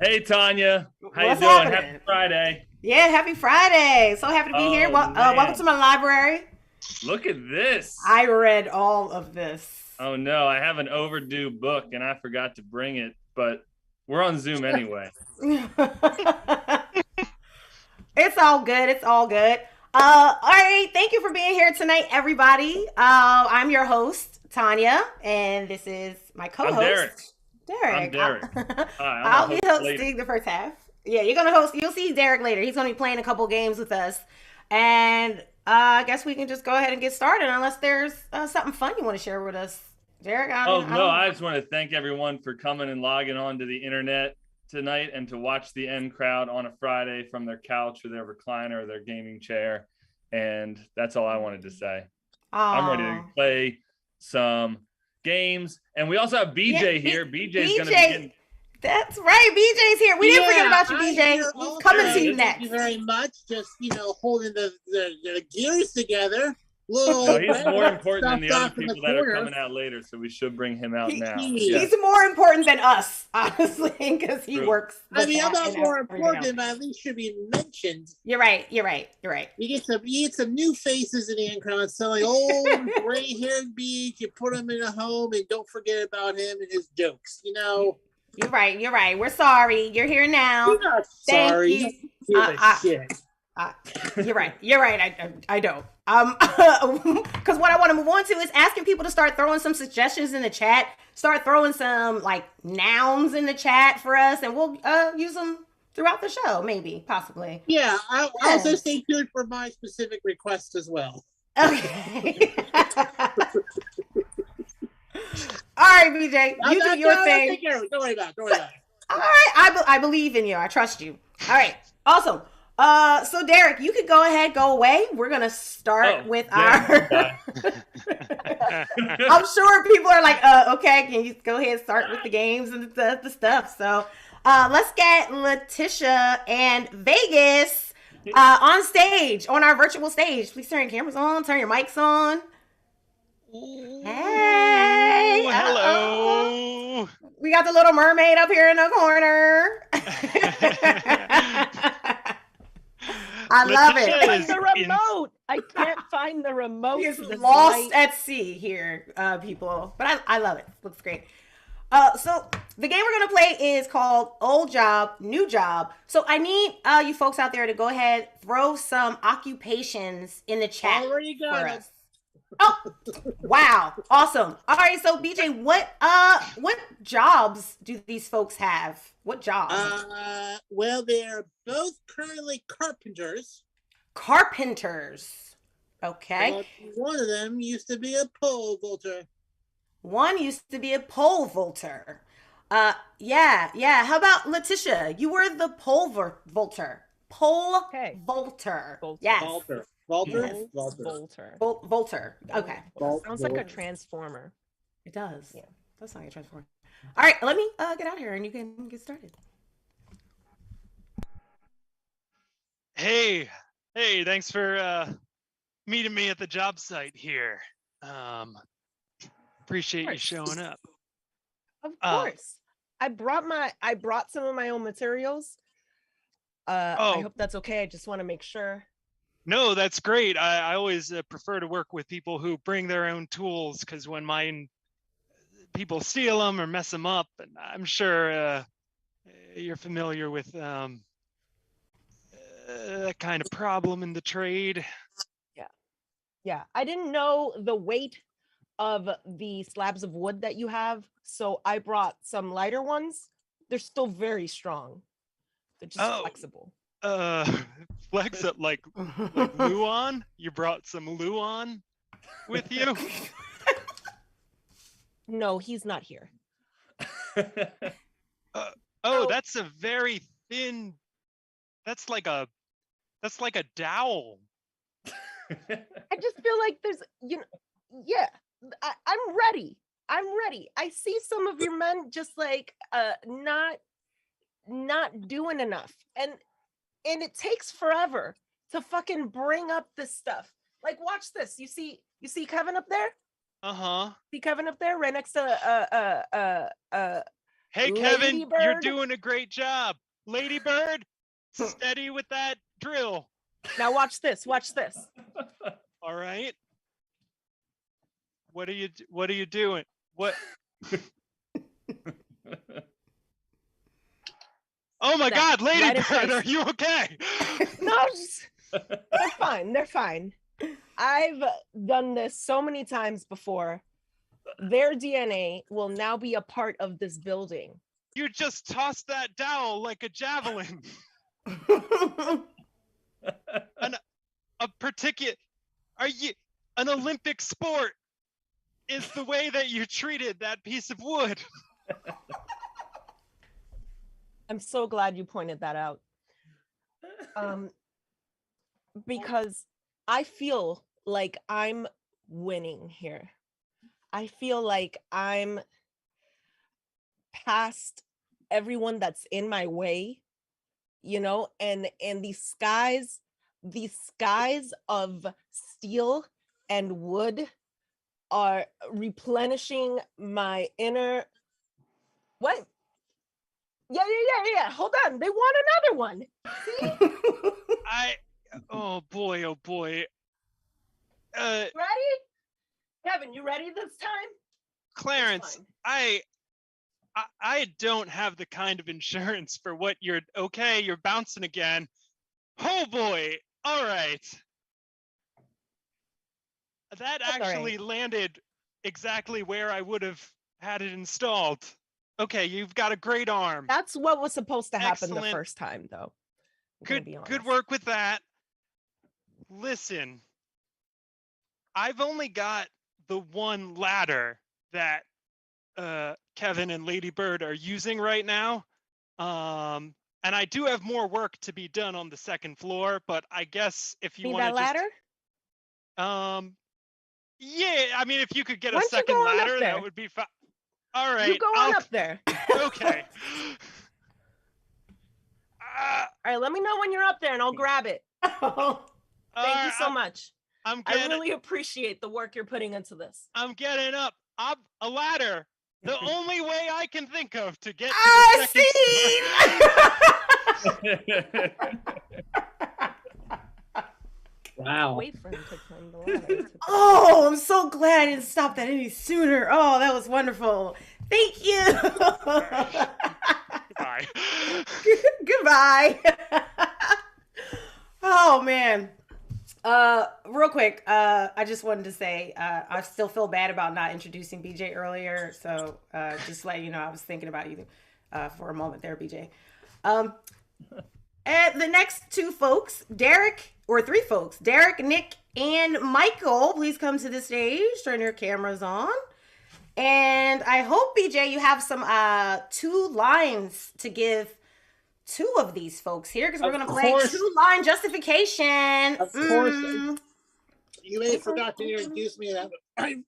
Hey, Tanya. How you What's doing? Happy happening? Friday. Yeah, happy Friday. So happy to be here. Oh, Welcome to man. my library. Look at this. I read all of this. Oh, no. I have an overdue book and I forgot to bring it, but we're on Zoom anyway. It's all good. It's all good. All right. Thank you for being here tonight, everybody. I'm your host, Tanya, and this is my I'm Derek. co-host, I'm Derek. Derek. Hi, I'm a I'll be host later. hosting the first half. Yeah, you're gonna host. You'll see Derek later. He's gonna be playing a couple games with us, and I guess we can just go ahead and get started. Unless there's something fun you want to share with us, Derek. Oh, I no. don't. I just want to thank everyone for coming and logging on to the internet tonight and to watch the end crowd on a Friday from their couch or their recliner or their gaming chair. And that's all I wanted to say. I'm ready to Oh, play some games. And we also have yeah, BJ here. BJ's going to be BJ. getting. That's right. BJ's here. We didn't forget Yeah, about you, I'm BJ. here We're also. coming to you Thank next. you very much. Just holding the gears together. Little No, he's more important than the stuffed other off in the people that are corner. coming out later. So we should bring him out He, now. he's Yes. more important than us, honestly, because he True. works. I mean, I'm that not and more everything important, else. but at least should be mentioned. You're right. You're right. You're right. You get some new faces in the end crowd, selling old gray-haired beach. You put him in a home, and don't forget about him and his jokes. You're right. You're right. We're sorry. You're here now. You're not Thank sorry. you. You don't give a shit. You're right. You're right. I don't. Because what I want to move on to is asking people to start throwing some suggestions in the chat. Start throwing some like nouns in the chat for us, and we'll use them throughout the show, maybe, possibly. Yeah, I'll Yes. also stay tuned for my specific requests as well. Okay. All right, BJ, you do your thing. Take care of it. Don't worry about it. Don't worry about it. All right, I believe in you. I trust you. All right, awesome. So Derek, you could go ahead, go away. We're gonna start with our. I'm sure people are like, okay, can you go ahead and start with the games and the stuff? So, let's get Letitia and Vegas on stage, on our virtual stage. Please turn your cameras on, turn your mics on. Hey, hello. We got the Little Mermaid up here in the corner. I love Letitia it. is The remote. I can't find the remote. He's to the lost site. at sea here, people. But I love it. Looks great. So the game we're gonna play is called Old Job, New Job. So I need you folks out there to go ahead, throw some occupations in the chat Already for got it. us. Oh, wow, awesome. All right, so BJ, what jobs do these folks have? What jobs? Well, they're both currently carpenters. Carpenters. Okay. But one of them used to be a pole vaulter. One used to be a pole vaulter. Yeah. How about Letitia? You were the pole vaulter. Pole Okay. vaulter. Vaulter. Yes. Vaulter. Yes. Volter. Vaulter. Okay. Sounds like a transformer. It does. Yeah. That's not a transform. All right, let me get out here and you can get started. Hey, thanks for meeting me at the job site here. Appreciate you showing up. Of course. I brought some of my own materials. I hope that's okay. I just want to make sure. No, that's great. I always prefer to work with people who bring their own tools because when people steal them or mess them up, and I'm sure you're familiar with that kind of problem in the trade. Yeah. I didn't know the weight of the slabs of wood that you have, so I brought some lighter ones. They're still very strong. They're just flexible. Flex it like Luan. You brought some Luan with you? No, he's not here. That's a very thin. That's like a dowel. I just feel like there's, yeah, I'm ready. I see some of your men just like not doing enough, and it takes forever to fucking bring up this stuff. Like, watch this. You see Kevin up there? See Kevin up there, right next to Hey Lady Kevin, you're Bird? doing a great job. Lady Bird, steady with that drill. Now watch this. Watch this. All right. What are you doing? What? Oh my God, Lady right in Bird, place. are you okay? No, they're fine. They're fine. I've done this so many times before. Their DNA will now be a part of this building. You just tossed that dowel like a javelin. An Olympic sport is the way that you treated that piece of wood. I'm so glad you pointed that out. Because I feel like I'm winning here. I feel like I'm past everyone that's in my way, you know, and these skies of steel and wood are replenishing my inner. What? Yeah. Hold on. They want another one. Oh boy. Ready? Kevin, you ready this time? Clarence, I don't have the kind of insurance for what you're bouncing again. Oh boy. All right. That actually landed exactly where I would have had it installed. Okay, you've got a great arm. That's what was supposed to happen Excellent. the first time, though. Good work with that. Listen, I've only got the one ladder that Kevin and Lady Bird are using right now. And I do have more work to be done on the second floor, but I guess if you want that ladder? Yeah, I mean, if you could get Why a don't you second go on up ladder, there? that would be fine. All right. You go on up there. Okay. All right, let me know when you're up there and I'll grab it. Thank you so much. I really appreciate the work you're putting into this. I'm getting up. A ladder. The only way I can think of to get to the second story. Wow. Wait for him to climb the ladder. Oh, I'm so glad I didn't stop that any sooner. Oh, that was wonderful. Thank you. Bye. Goodbye. Oh man. Real quick, I just wanted to say I still feel bad about not introducing BJ earlier. So just let you know, I was thinking about you for a moment there, BJ. And the next three folks, Derek, Nick, and Michael, please come to the stage. Turn your cameras on. And I hope, BJ, you have some 2 lines to give 2 of these folks here, because we're going to play 2-line justification. Of course. You may have forgot to introduce me. I'm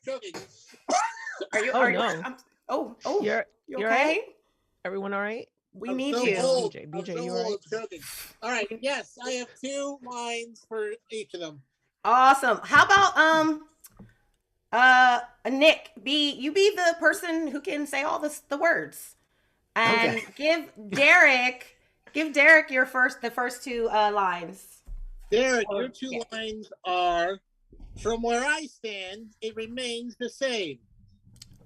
joking. Are you You're okay? right? Everyone all right? We need you. BJ, you all right? Joking. All right. Yes, I have 2 lines for each of them. Awesome. How about Nick? You be the person who can say all the words, and give Derek the first 2 lines. Derek, your 2 lines are: from where I stand, it remains the same.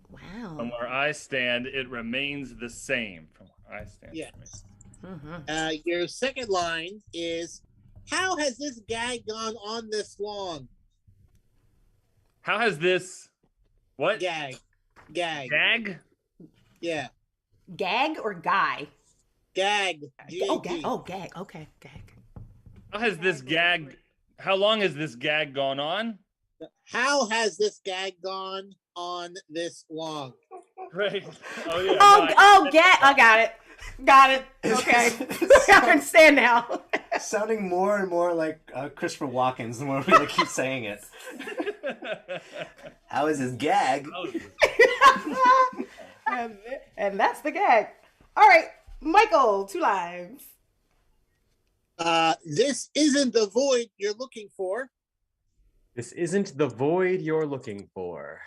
Wow. From where I stand, it remains the same. From where I stand. Yes. Mm-hmm. Your second line is: how has this gag gone on this long? How has this what? Gag. Gag? Yeah. Gag or guy? Gag. Gag. Oh, gag. Okay, gag. How long has this gag gone on? How has this gag gone on this long? Right. Oh yeah. Gag. I got it. Okay. I understand now. Sounding more and more like Christopher Walken the more we keep saying it. How is his gag? And that's the gag. All right, Michael, 2 lines. This isn't the void you're looking for. This isn't the void you're looking for.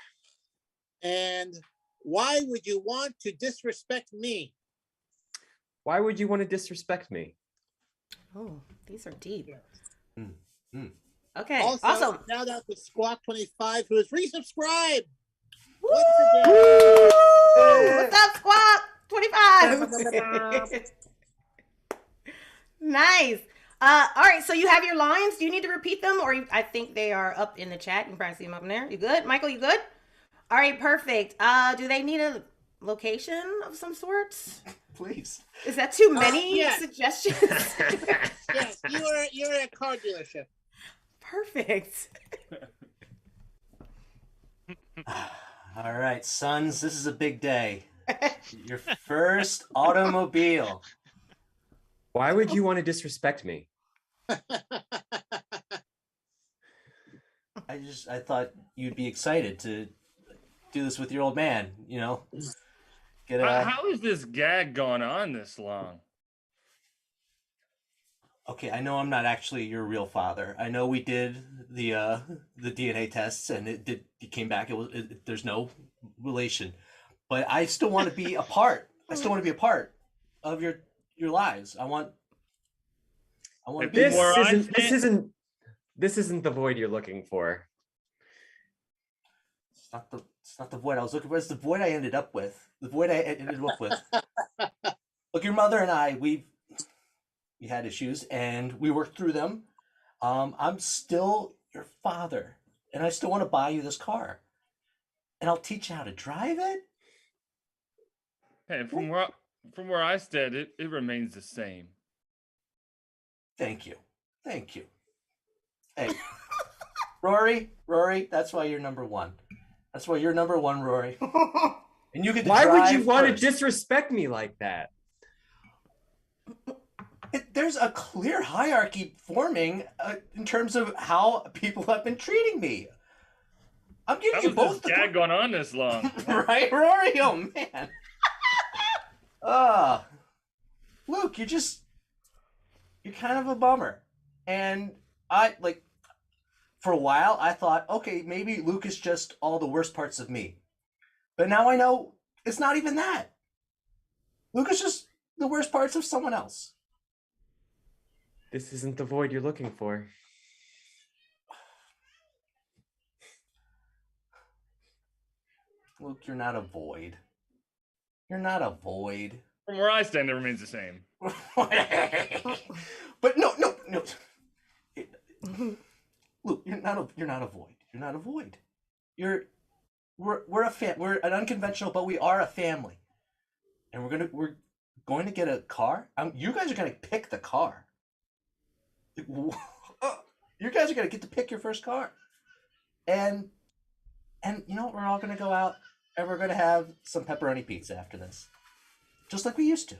And why would you want to disrespect me? Why would you want to disrespect me? Oh, these are deep. Mm, mm. Okay. Also, Awesome. shout out to Squawk 25 who has resubscribed. Woo! Once again. What's up, Squawk 25? Nice. All right, so you have your lines. Do you need to repeat them, or I think they are up in the chat. You can probably see them up in there. You good, Michael? You good? All right, perfect. Do they need a location of some sort? Please. Is that too many yeah. suggestions? Yes, you're at a car dealership. Perfect. All right, sons, this is a big day. Your first automobile. Why would you want to disrespect me? I thought you'd be excited to do this with your old man, you know. How has this gag gone on this long? Okay, I know I'm not actually your real father. I know we did the DNA tests and it came back. There's no relation, but I still want to be a part. I still want to be a part of your lives. I want to be This isn't the void you're looking for. It's not the void I was looking for. It's the void I ended up with. The void I ended up with. Look, your mother and I, we had issues and we worked through them. I'm still your father, and I still want to buy you this car, and I'll teach you how to drive it. Hey, from where I stand, it remains the same. Thank you. Hey, Rory, that's why you're number one. That's why you're number one, Rory. And you get to Why would you drive want to first. disrespect me like that? There's a clear hierarchy forming in terms of how people have been treating me. I'm giving How you has both this gag gone on this long? right, Rory? Oh man. Luke, you're kind of a bummer. And for a while I thought, okay, maybe Luke is just all the worst parts of me. But now I know it's not even that. Luke is just the worst parts of someone else. This isn't the void you're looking for. Luke, you're not a void. You're not a void. From where I stand, it remains the same. But no. Luke, you're not a void. You're not a void. We're an unconventional, but we are a family. And we're going to get a car. You guys are going to pick the car. You guys are going to get to pick your first car. And you know what? We're all going to go out and we're going to have some pepperoni pizza after this. Just like we used to.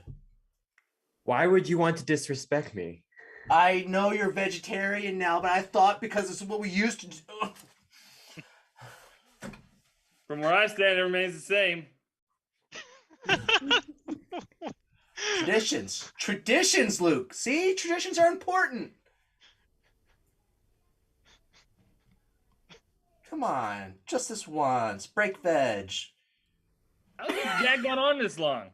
Why would you want to disrespect me? I know you're vegetarian now, but I thought because it's what we used to do. From where I stand, it remains the same. Traditions, Luke. See, traditions are important. Come on, just this once. Break veg. How's this gag gone on this long?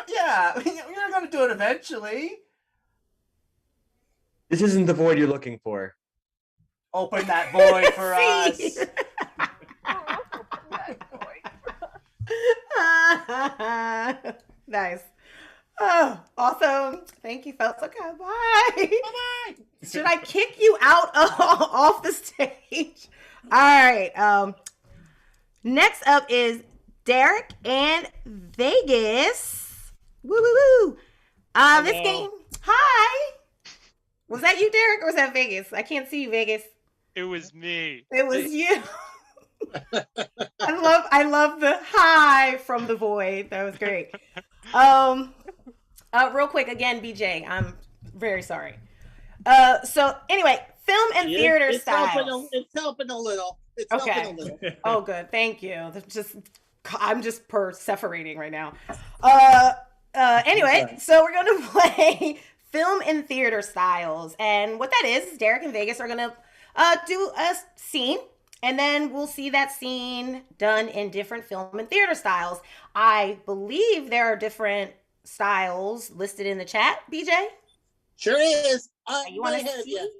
Yeah, you're gonna do it eventually. This isn't the void you're looking for. Open that void for us. Nice. Oh, awesome. Thank you, folks. Okay, bye. Bye-bye. Should I kick you out off the stage? All right. Next up is Derek and Vegas. Woo, woo, woo. This game. Hi. Was that you, Derek, or was that Vegas? I can't see you, Vegas. It was me. It was you. I love the hi from the void. That was great. Real quick again, BJ, I'm very sorry. So anyway, film and theater styles. It's helping a little. It's helping a little. Oh, good. Thank you. I'm just perseverating right now. Anyway, so we're going to play film and theater styles. And what that is Derek and Vegas are going to do a scene. And then we'll see that scene done in different film and theater styles. I believe there are different styles listed in the chat, BJ? Sure is. You Way want ahead to of see? you.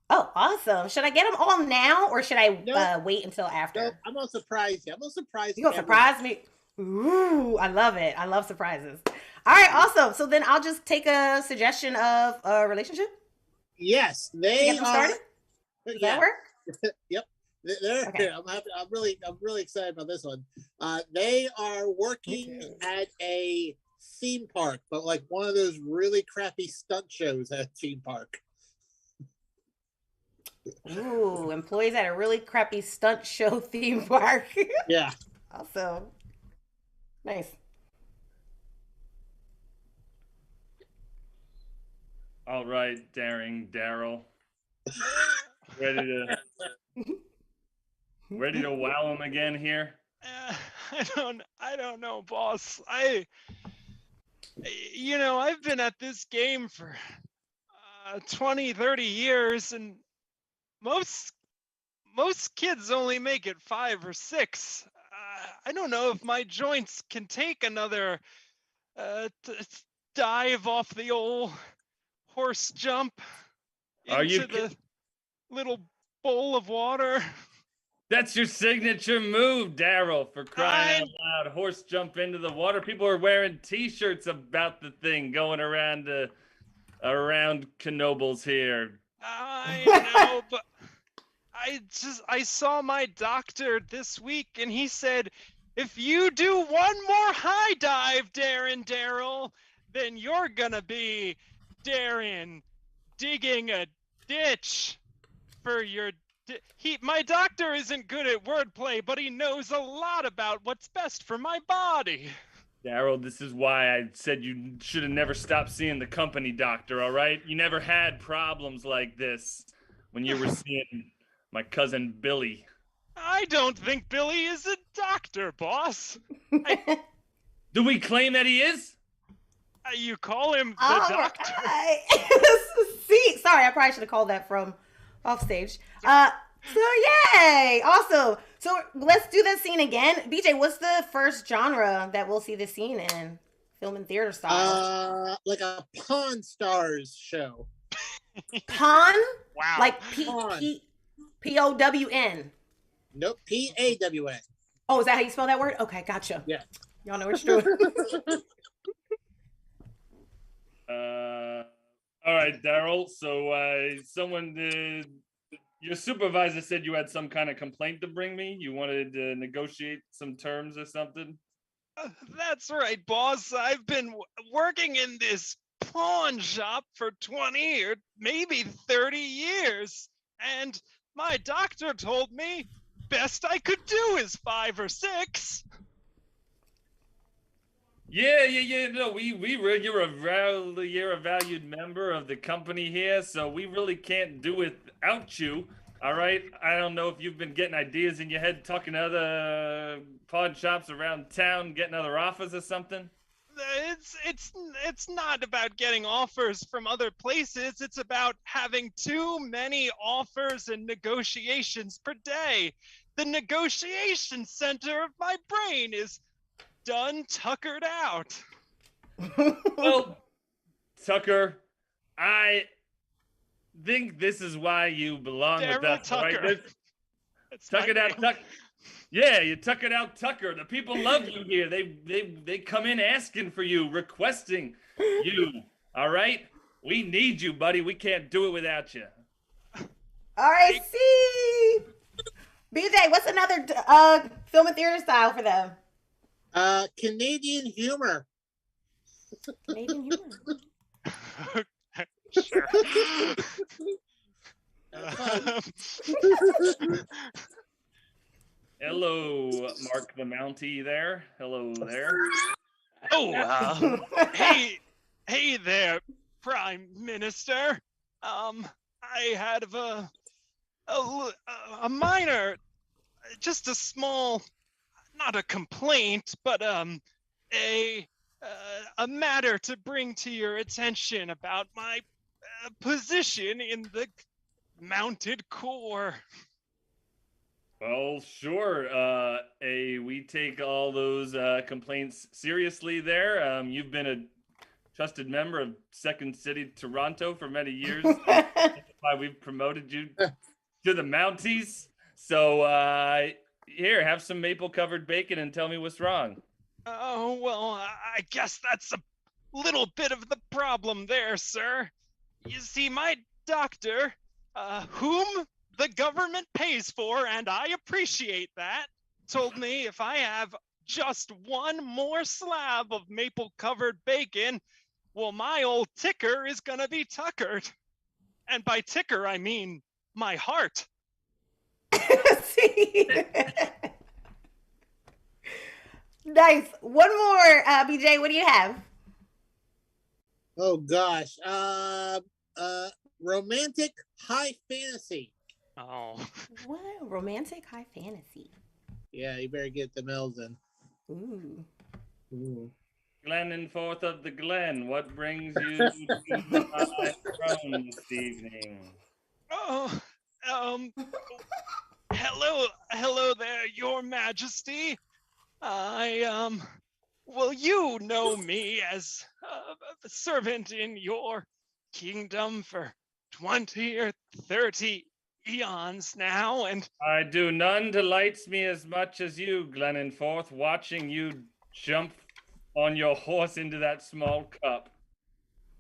Oh, awesome. Should I get them all now or should I Nope. wait until after? No, I'm gonna surprise you. I'm gonna surprise You gonna surprise me? Ooh, I love it. I love surprises. All right, awesome. So then I'll just take a suggestion of a relationship Yes, to they get them are. started. Does that work? Yep. They're Okay. I'm really excited about this one. They are working at a theme park, but like one of those really crappy stunt shows at a theme park. Ooh, employees at a really crappy stunt show theme park. Yeah. Awesome. Nice. All right, daring Daryl. Ready to wow him again here? I don't know, boss. I've been at this game for 20, 30 years, and most kids only make it 5 or 6. I don't know if my joints can take another dive off the old horse jump into the little bowl of water. That's your signature move, Daryl, for crying out loud. Horse jump into the water. People are wearing T-shirts about the thing going around Knobles here. I know, but I saw my doctor this week, and he said, if you do one more high dive, Daryl, then you're gonna be digging a ditch for your. My doctor isn't good at wordplay, but he knows a lot about what's best for my body. Daryl, this is why I said you should have never stopped seeing the company doctor, all right? You never had problems like this when you were seeing my cousin Billy. I don't think Billy is a doctor, boss. Do we claim that he is? You call him the doctor? See, sorry, I probably should have called that from off stage. So yay, awesome. So let's do that scene again. BJ, what's the first genre that we'll see this scene in? Film and theater style. Like a Pawn Stars show. Pawn? Wow. Like Pawn. P-O-W-N. Nope, P-A-W-N. Oh, is that how you spell that word? Okay, gotcha. Yeah. Y'all know what you're doing. All right, Daryl. So your supervisor said you had some kind of complaint to bring me. You wanted to negotiate some terms or something? That's right, boss. I've been working in this pawn shop for 20 or maybe 30 years. And my doctor told me best I could do is 5 or 6. Yeah. No, you're a valued member of the company here, so we really can't do without you. All right. I don't know if you've been getting ideas in your head, talking to other pawn shops around town, getting other offers or something. It's not about getting offers from other places. It's about having too many offers and negotiations per day. The negotiation center of my brain is done tuckered out. Well, Tucker, I think this is why you belong with us, Tucker. right? Tuck it out, Tuck. Yeah, you tuck it out, Tucker. The people love you here. They come in asking for you, requesting you. All right, we need you, buddy. We can't do it without you. All right, see. BJ, what's another film and theater style for them? Canadian humor. Canadian humor. Sure. Hello, Mark the Mountie there. Hello there. Oh, hey there, Prime Minister. I had a minor, just a small, not a complaint, but a matter to bring to your attention about my position in the Mounted Corps. Well, sure. We take all those complaints seriously there. You've been a trusted member of Second City Toronto for many years. That's why we've promoted you to the Mounties. So here, have some maple covered bacon and tell me what's wrong. Oh, well, I guess that's a little bit of the problem there, sir. You see, my doctor, whom the government pays for, and I appreciate that, told me if I have just one more slab of maple covered bacon, well, my old ticker is gonna be tuckered. And by ticker, I mean my heart. See? Nice. One more, BJ. What do you have? Oh gosh. Romantic high fantasy. Oh. What? Romantic high fantasy. Yeah, you better get the Mills in. Ooh. Glenninforth of the Glen, what brings you to the high throne this evening? Oh, hello there, Your Majesty. Well, you know me as a servant in your kingdom for 20 or 30 eons now, and I do. None delights me as much as you, Glenninforth, watching you jump on your horse into that small cup.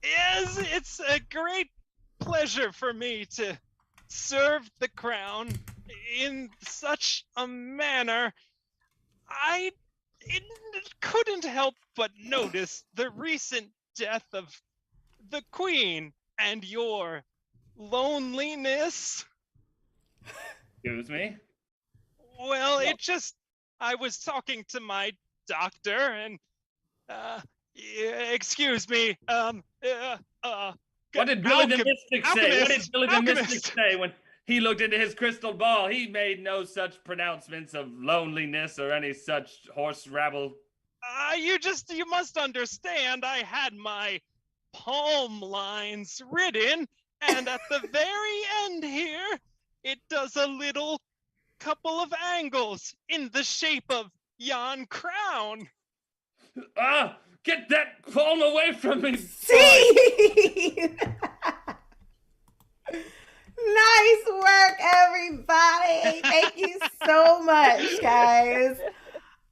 yes, it's a great pleasure for me to serve the crown in such a manner. I couldn't help but notice the recent death of the queen and your loneliness. Excuse me? Well, I was talking to my doctor and, yeah, excuse me, What did Billy the Mystic say? What did Billy the Mystic say when he looked into his crystal ball? He made no such pronouncements of loneliness or any such horse rabble. You must understand, I had my palm lines written, and at the very end here, it does a little couple of angles in the shape of yon crown. Ah, get that palm away from me! See? Nice work, everybody. Thank you so much, guys.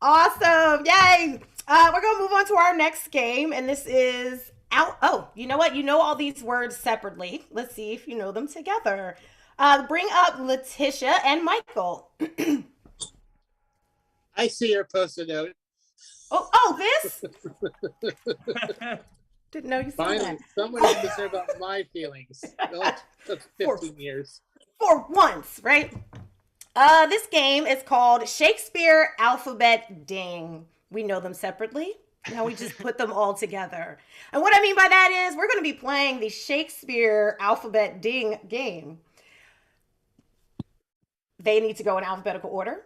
Awesome. Yay. We're going to move on to our next game, and this is out. Oh, you know what? You know all these words separately. Let's see if you know them together. Bring up Letitia and Michael. I see your post-it note. This? Didn't know you saw Finally, that. someone is concerned about my feelings. It took 15 years. For once, right? This game is called Shakespeare Alphabet Ding. We know them separately. Now we just put them all together. And what I mean by that is we're going to be playing the Shakespeare Alphabet Ding game. They need to go in alphabetical order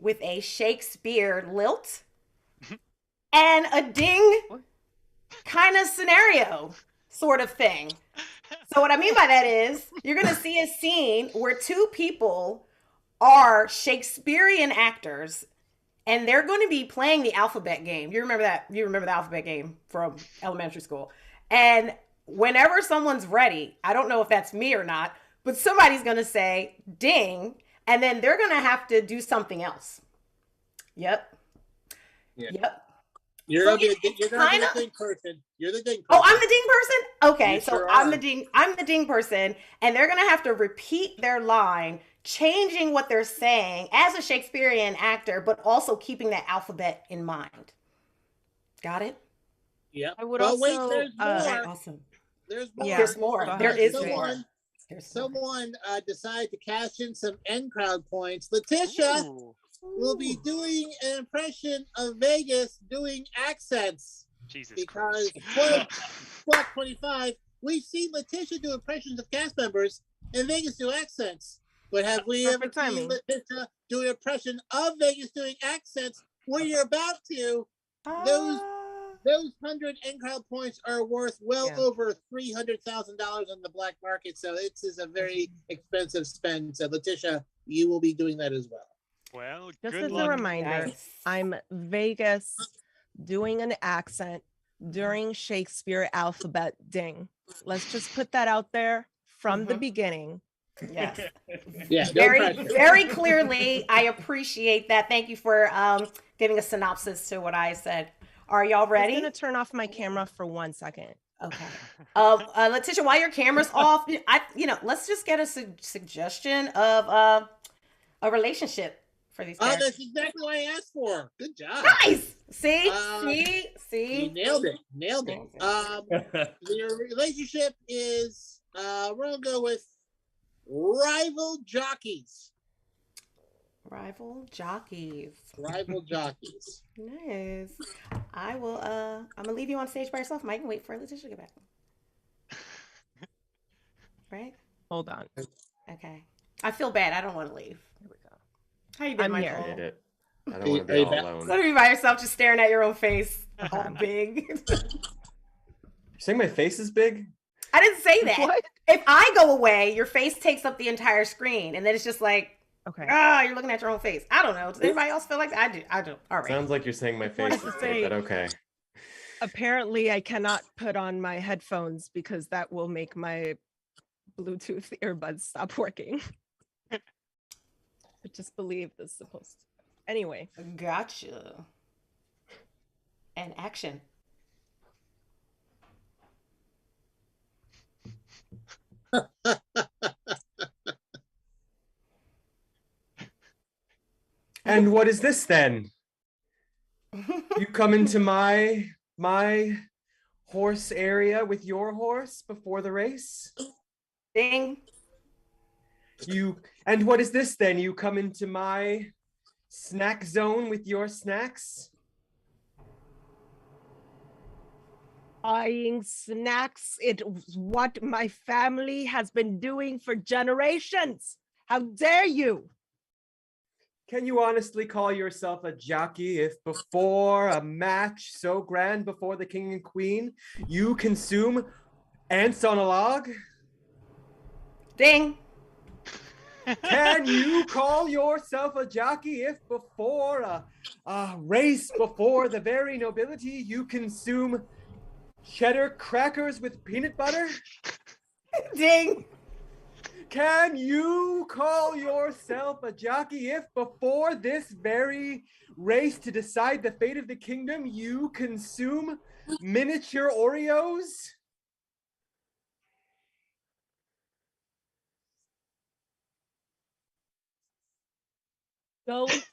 with a Shakespeare lilt and a ding kind of scenario sort of thing. So what I mean by that is you're going to see a scene where two people are Shakespearean actors and they're going to be playing the alphabet game. You remember that? You remember the alphabet game from elementary school. And whenever someone's ready, I don't know if that's me or not, but somebody's going to say ding, and then they're going to have to do something else. Yep. Yeah. Yep. You're So gonna be the ding person. You're the ding person. Oh, I'm the ding person? Okay, You so sure I'm are. the ding person, and they're gonna have to repeat their line, changing what they're saying as a Shakespearean actor, but also keeping that alphabet in mind. Got it? Yeah. I would But wait, also, there's more. Okay, awesome. There's more. Yeah. There's more. Go There ahead, is BJ. more. Someone decided to cash in some end crowd points. Letitia will be doing an impression of Vegas doing accents. Jesus Because Christ. 1225, we've seen Letitia do impressions of cast members and Vegas do accents. But have we ever Perfect seen timing. Letitia do an impression of Vegas doing accents where you're about to? Those 100 end crowd points are worth well over $300,000 on the black market. So this is a very expensive spend. So Letitia, you will be doing that as well. Well, Just good as luck. a reminder, Nice. I'm Vegas doing an accent during Shakespeare alphabet ding. Let's just put that out there from the beginning. Yes. Yeah, no Very, pressure. very clearly. I appreciate that. Thank you for giving a synopsis to what I said. Are y'all I'm ready? gonna turn off my camera for 1 second. Okay. Letitia, while your camera's off, let's just get a suggestion of a relationship for these Oh, characters. that's exactly what I asked for. Good job. Nice. See, You see. nailed it. Nailed it. Their relationship is we're gonna go with rival jockeys. Rival jockeys. Rival jockeys. Nice. I will. I'm gonna leave you on stage by yourself, Mike, and wait for Letitia to get back. Right? Hold on. Okay. I feel bad. I don't want to leave. Here we go. How you doing, I'm here. Michael? I did it. I don't want to be all alone. What are you by yourself, just staring at your own face, all big? You're saying my face is big? I didn't say that. What? If I go away, your face takes up the entire screen, and then it's just like, Okay. you're looking at your own face. I don't know. Does anybody else feel like that? I do. All right. Sounds like you're saying my face is big, but okay. Apparently, I cannot put on my headphones because that will make my Bluetooth earbuds stop working. I just believe this is supposed to. Anyway. Gotcha. And action. And what is this then? You come into my horse area with your horse before the race? Ding. And what is this then? You come into my snack zone with your snacks? Buying snacks. It was what my family has been doing for generations. How dare you? Can you honestly call yourself a jockey if before a match so grand before the king and queen, you consume ants on a log? Ding. Can you call yourself a jockey if before a race before the very nobility, you consume cheddar crackers with peanut butter? Ding. Can you call yourself a jockey if before this very race to decide the fate of the kingdom, you consume miniature Oreos? Don't.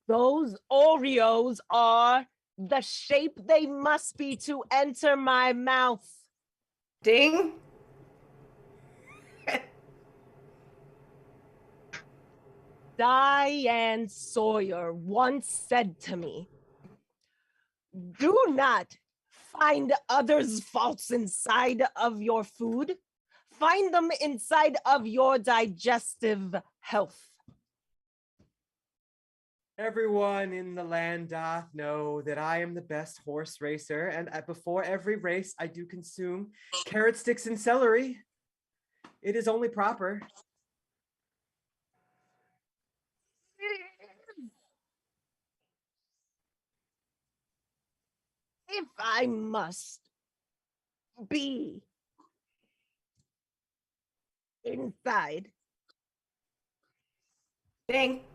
Those Oreos are the shape they must be to enter my mouth. Ding. Diane Sawyer once said to me, "Do not find others' faults inside of your food. Find them inside of your digestive health." Everyone in the land doth know that I am the best horse racer, and before every race I do consume carrot sticks and celery. It is only proper. If I must be inside. Ding.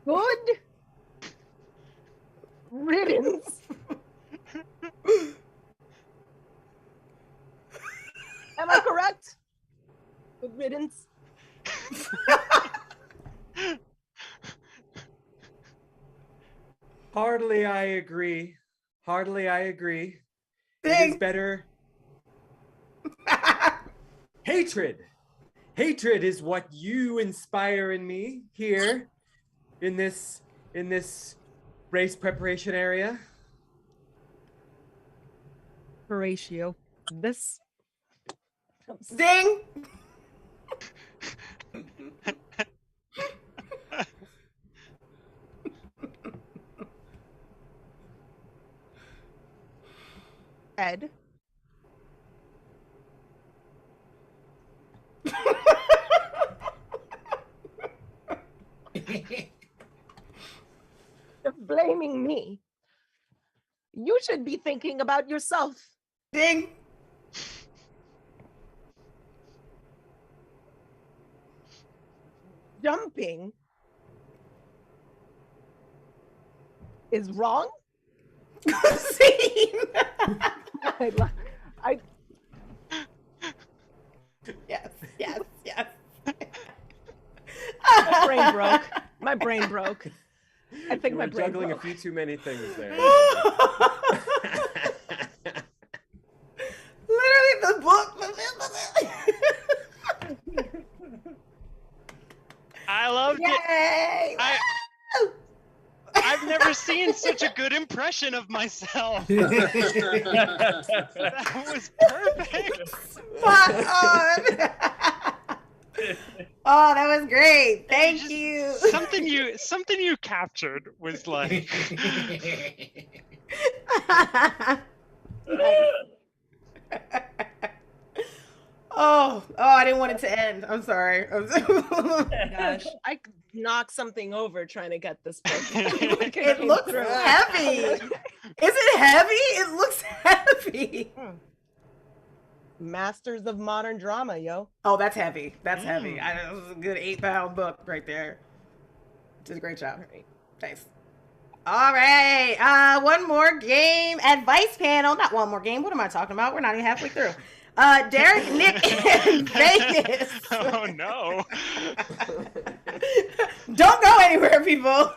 Good riddance. Am I correct? Good riddance. Hardly I agree. Hardly I agree. It is Ding. better. Hatred. Hatred is what you inspire in me here in this race preparation area. Horatio, this Ding. Ed. You're blaming me. You should be thinking about yourself. Ding. Jumping is wrong. Scene. I Yes, yes, yes. my brain broke. My brain broke. I think You my were brain juggling broke. a few too many things there. Literally the book. I loved it. Yay! I've never seen such a good impression of myself. That was perfect. Spot on. Oh, that was great. Thank Just you. Something you captured was like Oh, I didn't want it to end. I'm sorry. Gosh, I could knock something over trying to get this book. It looks heavy. Is it heavy? It looks heavy. Masters of Modern Drama, yo. Oh, that's heavy. That's heavy. That was a good 8-pound book right there. Did a great job. Nice. All right. One more game. Advice panel. Not one more game. What am I talking about? We're not even halfway through. Derek, Nick, and Vegas. oh no. Don't go anywhere, people.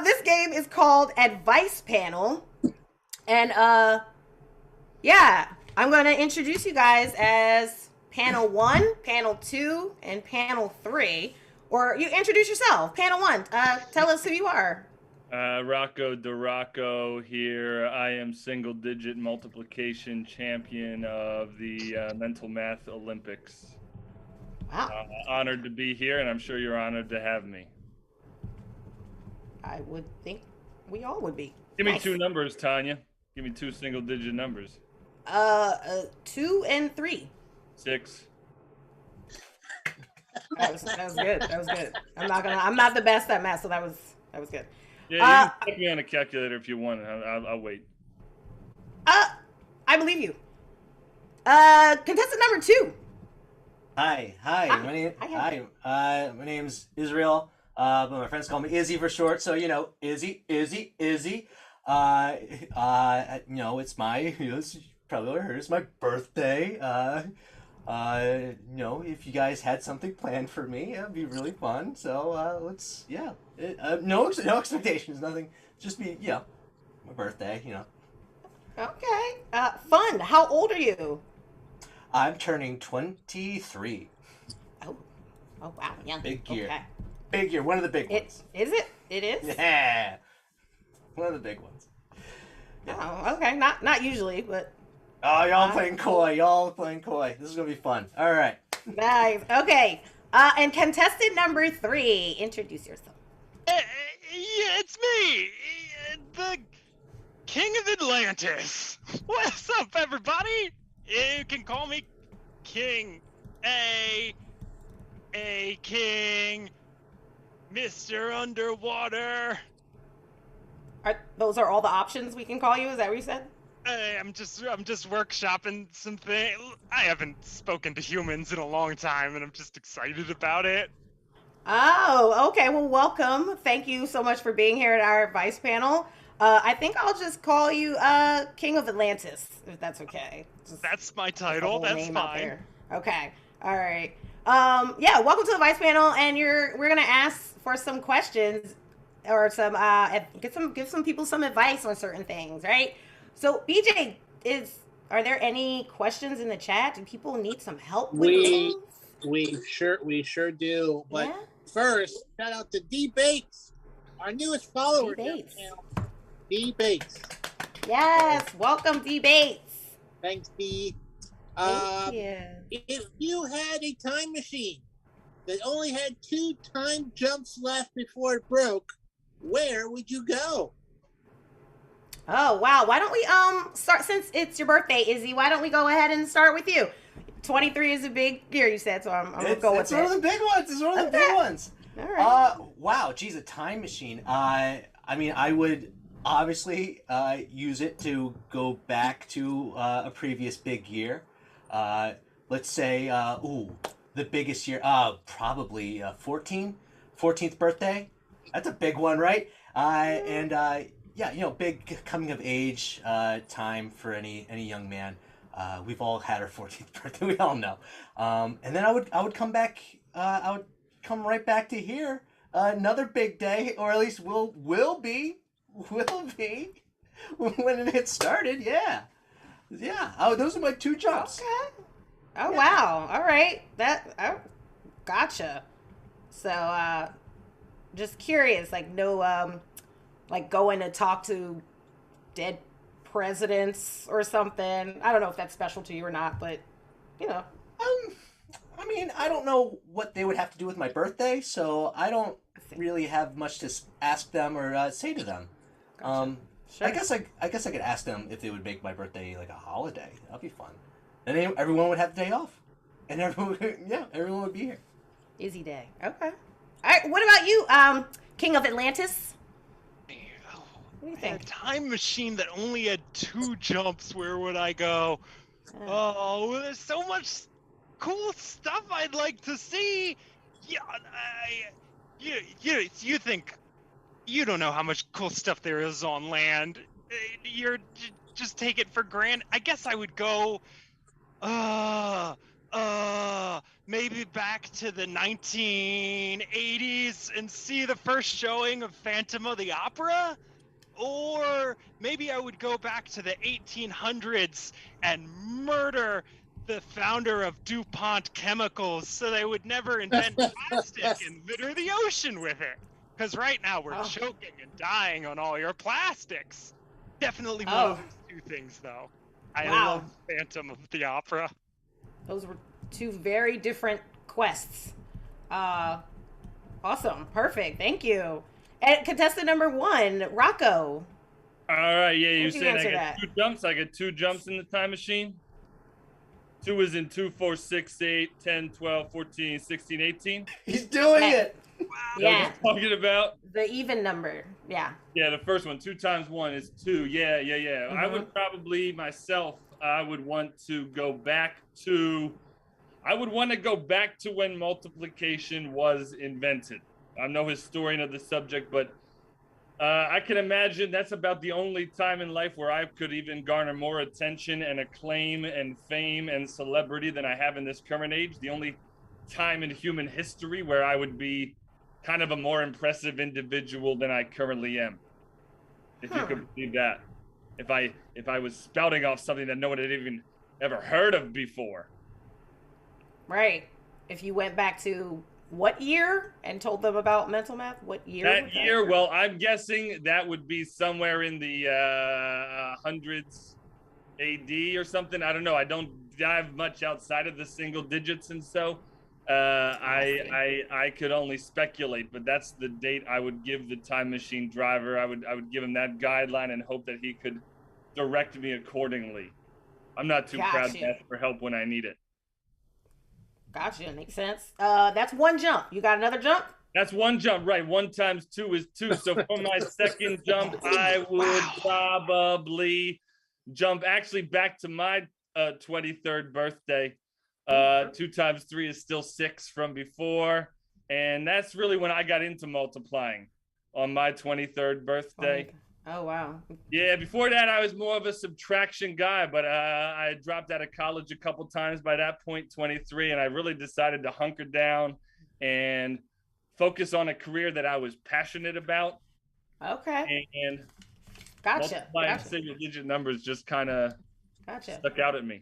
This game is called Advice Panel. And yeah, I'm going to introduce you guys as Panel 1, Panel 2, and Panel 3. Or you introduce yourself. Panel 1, tell us who you are. Rocco DeRocco here. I am single-digit multiplication champion of the Mental Math Olympics. Wow. Honored to be here, and I'm sure you're honored to have me. I would think we all would be. Give me Nice. 2 numbers, Tanya. Give me 2 single-digit numbers. 2 and 3. 6. That was good. That was good. I'm not the best at math, so that was good. Yeah, you can put me on a calculator if you want. I'll wait. I believe you. Contestant number 2. Hi. My name's Israel. But my friends call me Izzy for short, so Izzy. You know, it's probably heard it's my birthday. If you guys had something planned for me, it'd be really fun. So let's, no expectations, nothing. Just be, my birthday. Okay. Fun. How old are you? I'm turning 23. Oh wow, young. Big year. Okay. Big year. One of the big ones. Is it? It is. Yeah. One of the big ones. Yeah. Oh, okay. Not usually, but. Oh, y'all playing coy. This is gonna be fun. All right. Nice. Okay. And contestant number 3, introduce yourself. Yeah, it's me, the King of Atlantis. What's up, everybody? You can call me King. A King, Mr. Underwater. Those are all the options we can call you? Is that what you said? I'm just workshopping some things. I haven't spoken to humans in a long time, and I'm just excited about it. Oh, okay. Well, welcome. Thank you so much for being here at our advice panel. I think I'll just call you King of Atlantis, if that's okay. That's my title. That's fine. Okay. All right. Welcome to the advice panel, and we're gonna ask for some questions or some give some people some advice on certain things, right? So, BJ, are there any questions in the chat? Do people need some help with things? We sure do. But first, shout out to D Bates, our newest follower. D Bates. D Bates. Yes, welcome, D Bates. Thanks, D. Thank you. If you had a time machine that only had 2 time jumps left before it broke, where would you go? Oh wow. Why don't we start, since it's your birthday, Izzy? Why don't we go ahead and start with you? 23 is a big year, you said, so I'm gonna go with it. It's one of the big ones. It's one of the big ones. All right. Wow, geez, a time machine. I mean, I would obviously use it to go back to a previous big year. Let's say, the biggest year, probably 14th birthday. That's a big one, right? Yeah, big coming of age time for any young man. We've all had our 14th birthday. We all know. And then I would come back. I would come right back to here. Another big day, or at least will be when it started. Yeah. Oh, those are my 2 jumps. Okay. Oh, yeah. Wow. All right. Gotcha. So, just curious, like, no, like going to talk to dead presidents or something. I don't know if that's special to you or not, but, I mean, I don't know what they would have to do with my birthday, so I don't really have much to ask them or say to them. Gotcha. Sure. I guess I could ask them if they would make my birthday like a holiday. That'd be fun. And then everyone would have the day off, and everyone would be here. Izzy Day. Okay. All right. What about you, King of Atlantis? What do you think? A time machine that only had 2 jumps. Where would I go? Oh, there's so much cool stuff I'd like to see. Yeah, you think you don't know how much cool stuff there is on land. You're just take it for granted. I guess I would go maybe back to the 1980s and see the first showing of Phantom of the Opera. Or maybe I would go back to the 1800s and murder the founder of DuPont Chemicals so they would never invent plastic and litter the ocean with it. Because right now we're choking and dying on all your plastics. Definitely one of those 2 things, though. I love Phantom of the Opera. Those were 2 very different quests. Awesome. Perfect. Thank you. And contestant number 1, Rocco. All right, yeah, you said I got 2 jumps. I got 2 jumps in the time machine. 2 is in 2, 4, 6, 8, 10, 12, 14, 16, 18. He's doing it. Wow. Yeah. Talking about the even number. Yeah. Yeah, the first one. 2 times 1 is 2. Yeah. Mm-hmm. I would probably myself. I would want to go back to. I would want to go back to when multiplication was invented. I'm no historian of the subject, but I can imagine that's about the only time in life where I could even garner more attention and acclaim and fame and celebrity than I have in this current age. The only time in human history where I would be kind of a more impressive individual than I currently am. If you could believe that. If I was spouting off something that no one had even ever heard of before. Right. If you went back to what year and told them about mental math? What year? That year? Well, I'm guessing that would be somewhere in the hundreds AD or something. I don't know. I don't dive much outside of the single digits, and so I could only speculate. But that's the date I would give the time machine driver. I would give him that guideline and hope that he could direct me accordingly. I'm not too proud to ask for help when I need it. Gotcha. Makes sense. That's 1 jump. You got another jump? That's 1 jump, right? 1 times 2 is 2. So for my second jump, I would probably jump actually back to my 23rd birthday. 2 times 3 is still 6 from before. And that's really when I got into multiplying, on my 23rd birthday. Oh, wow. Yeah, before that, I was more of a subtraction guy, but I dropped out of college a couple times by that point, 23, and I really decided to hunker down and focus on a career that I was passionate about. Okay. And gotcha. multiplying single-digit numbers just kind of stuck out at me.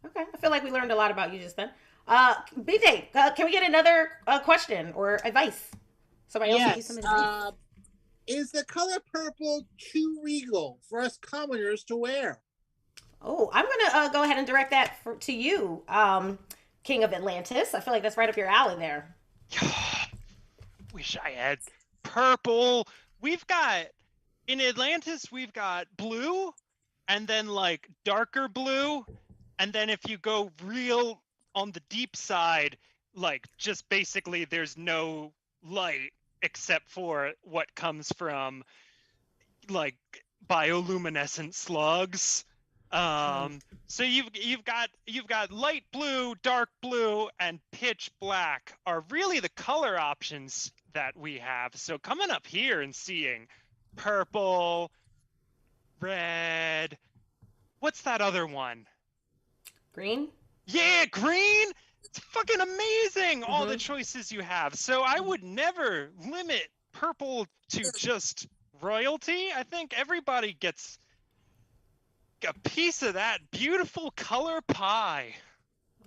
Okay. I feel like we learned a lot about you just then. BJ, can we get another question or advice? Somebody else give you some advice? Is the color purple too regal for us commoners to wear? Oh, I'm going to go ahead and direct that to you, King of Atlantis. I feel like that's right up your alley there. Wish I had purple. We've got in Atlantis, we've got blue, and then like darker blue, and then if you go real on the deep side, like just basically there's no light except for what comes from like bioluminescent slugs. So you've got light blue, dark blue, and pitch black are really the color options that we have. So coming up here and seeing purple, red, what's that other one? Green? Yeah, green. It's fucking amazing, all the choices you have. So I would never limit purple to just royalty. I think everybody gets a piece of that beautiful color pie.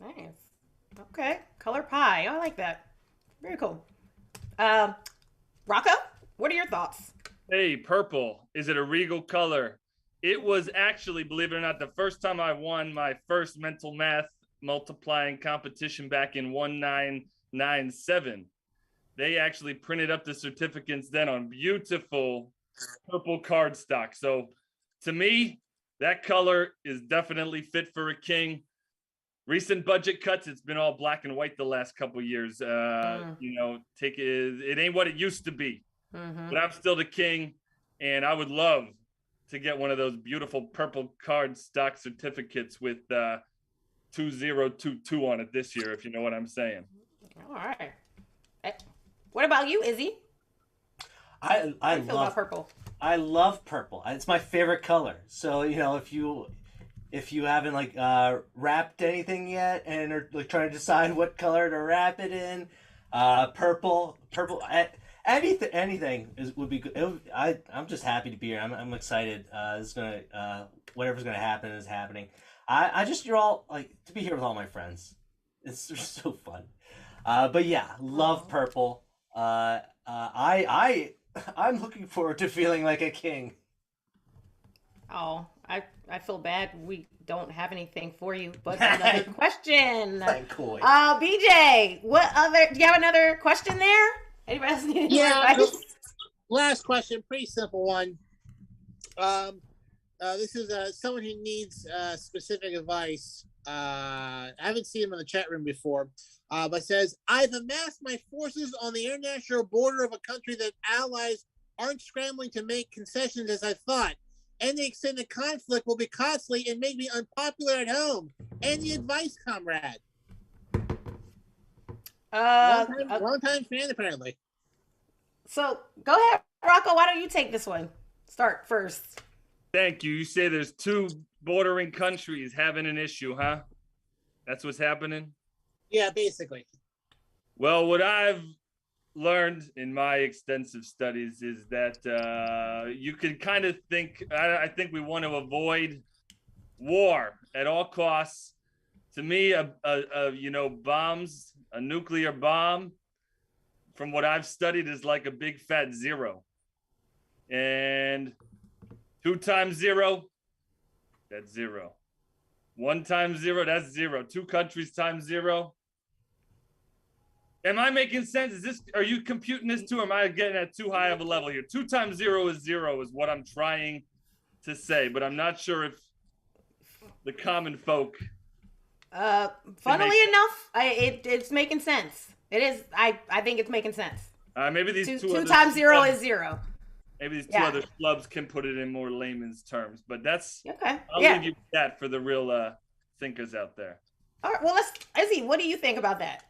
Nice. Okay. Color pie. I like that. Very cool. Rocco, what are your thoughts? Hey, purple. Is it a regal color? It was actually, believe it or not, the first time I won my first mental math multiplying competition back in 1997. They actually printed up the certificates then on beautiful purple cardstock. So to me, that color is definitely fit for a king. Recent budget cuts, it's been all black and white the last couple of years. You know, it ain't what it used to be. But I'm still the king, and I would love to get one of those beautiful purple cardstock certificates with 2022 on it this year, if you know what I'm saying. All right. What about you, Izzy? I love purple. I love purple. It's my favorite color. So, you know, if you haven't like wrapped anything yet and are like trying to decide what color to wrap it in, purple, anything would be good. I'm just happy to be here. I'm excited. It's gonna whatever's gonna happen is happening. You're all like to be here with all my friends. It's just so fun. But yeah, love purple. I'm looking forward to feeling like a king. Oh, I feel bad we don't have anything for you, but another question. BJ, do you have another question there? Anybody else need advice? Last question, pretty simple one. This is someone who needs specific advice. I haven't seen him in the chat room before, but says, I've amassed my forces on the international border of a country that allies aren't scrambling to make concessions as I thought. Any extended conflict will be costly and make me unpopular at home. Any advice, comrade? Long time fan, apparently. So go ahead, Rocco. Why don't you take this one? Start first. Thank you. You say there's two bordering countries having an issue, huh? That's what's happening? Yeah, basically. Well, what I've learned in my extensive studies is that you can kind of think, I think we want to avoid war at all costs. To me, bombs, a nuclear bomb, from what I've studied, is like a big fat zero. And 2 times 0, that's 0. 1 times 0, that's 0. 2 countries times 0. Am I making sense? Are you computing this too, or am I getting at too high of a level here? 2 times 0 is 0 is what I'm trying to say, but I'm not sure if the common folk. Funnily enough, it's making sense. It is. I think it's making sense. Maybe these 2 times 0 is 0. Maybe these two other clubs can put it in more layman's terms, but that's okay. I'll leave you with that for the real thinkers out there. All right. Well, Izzy, what do you think about that?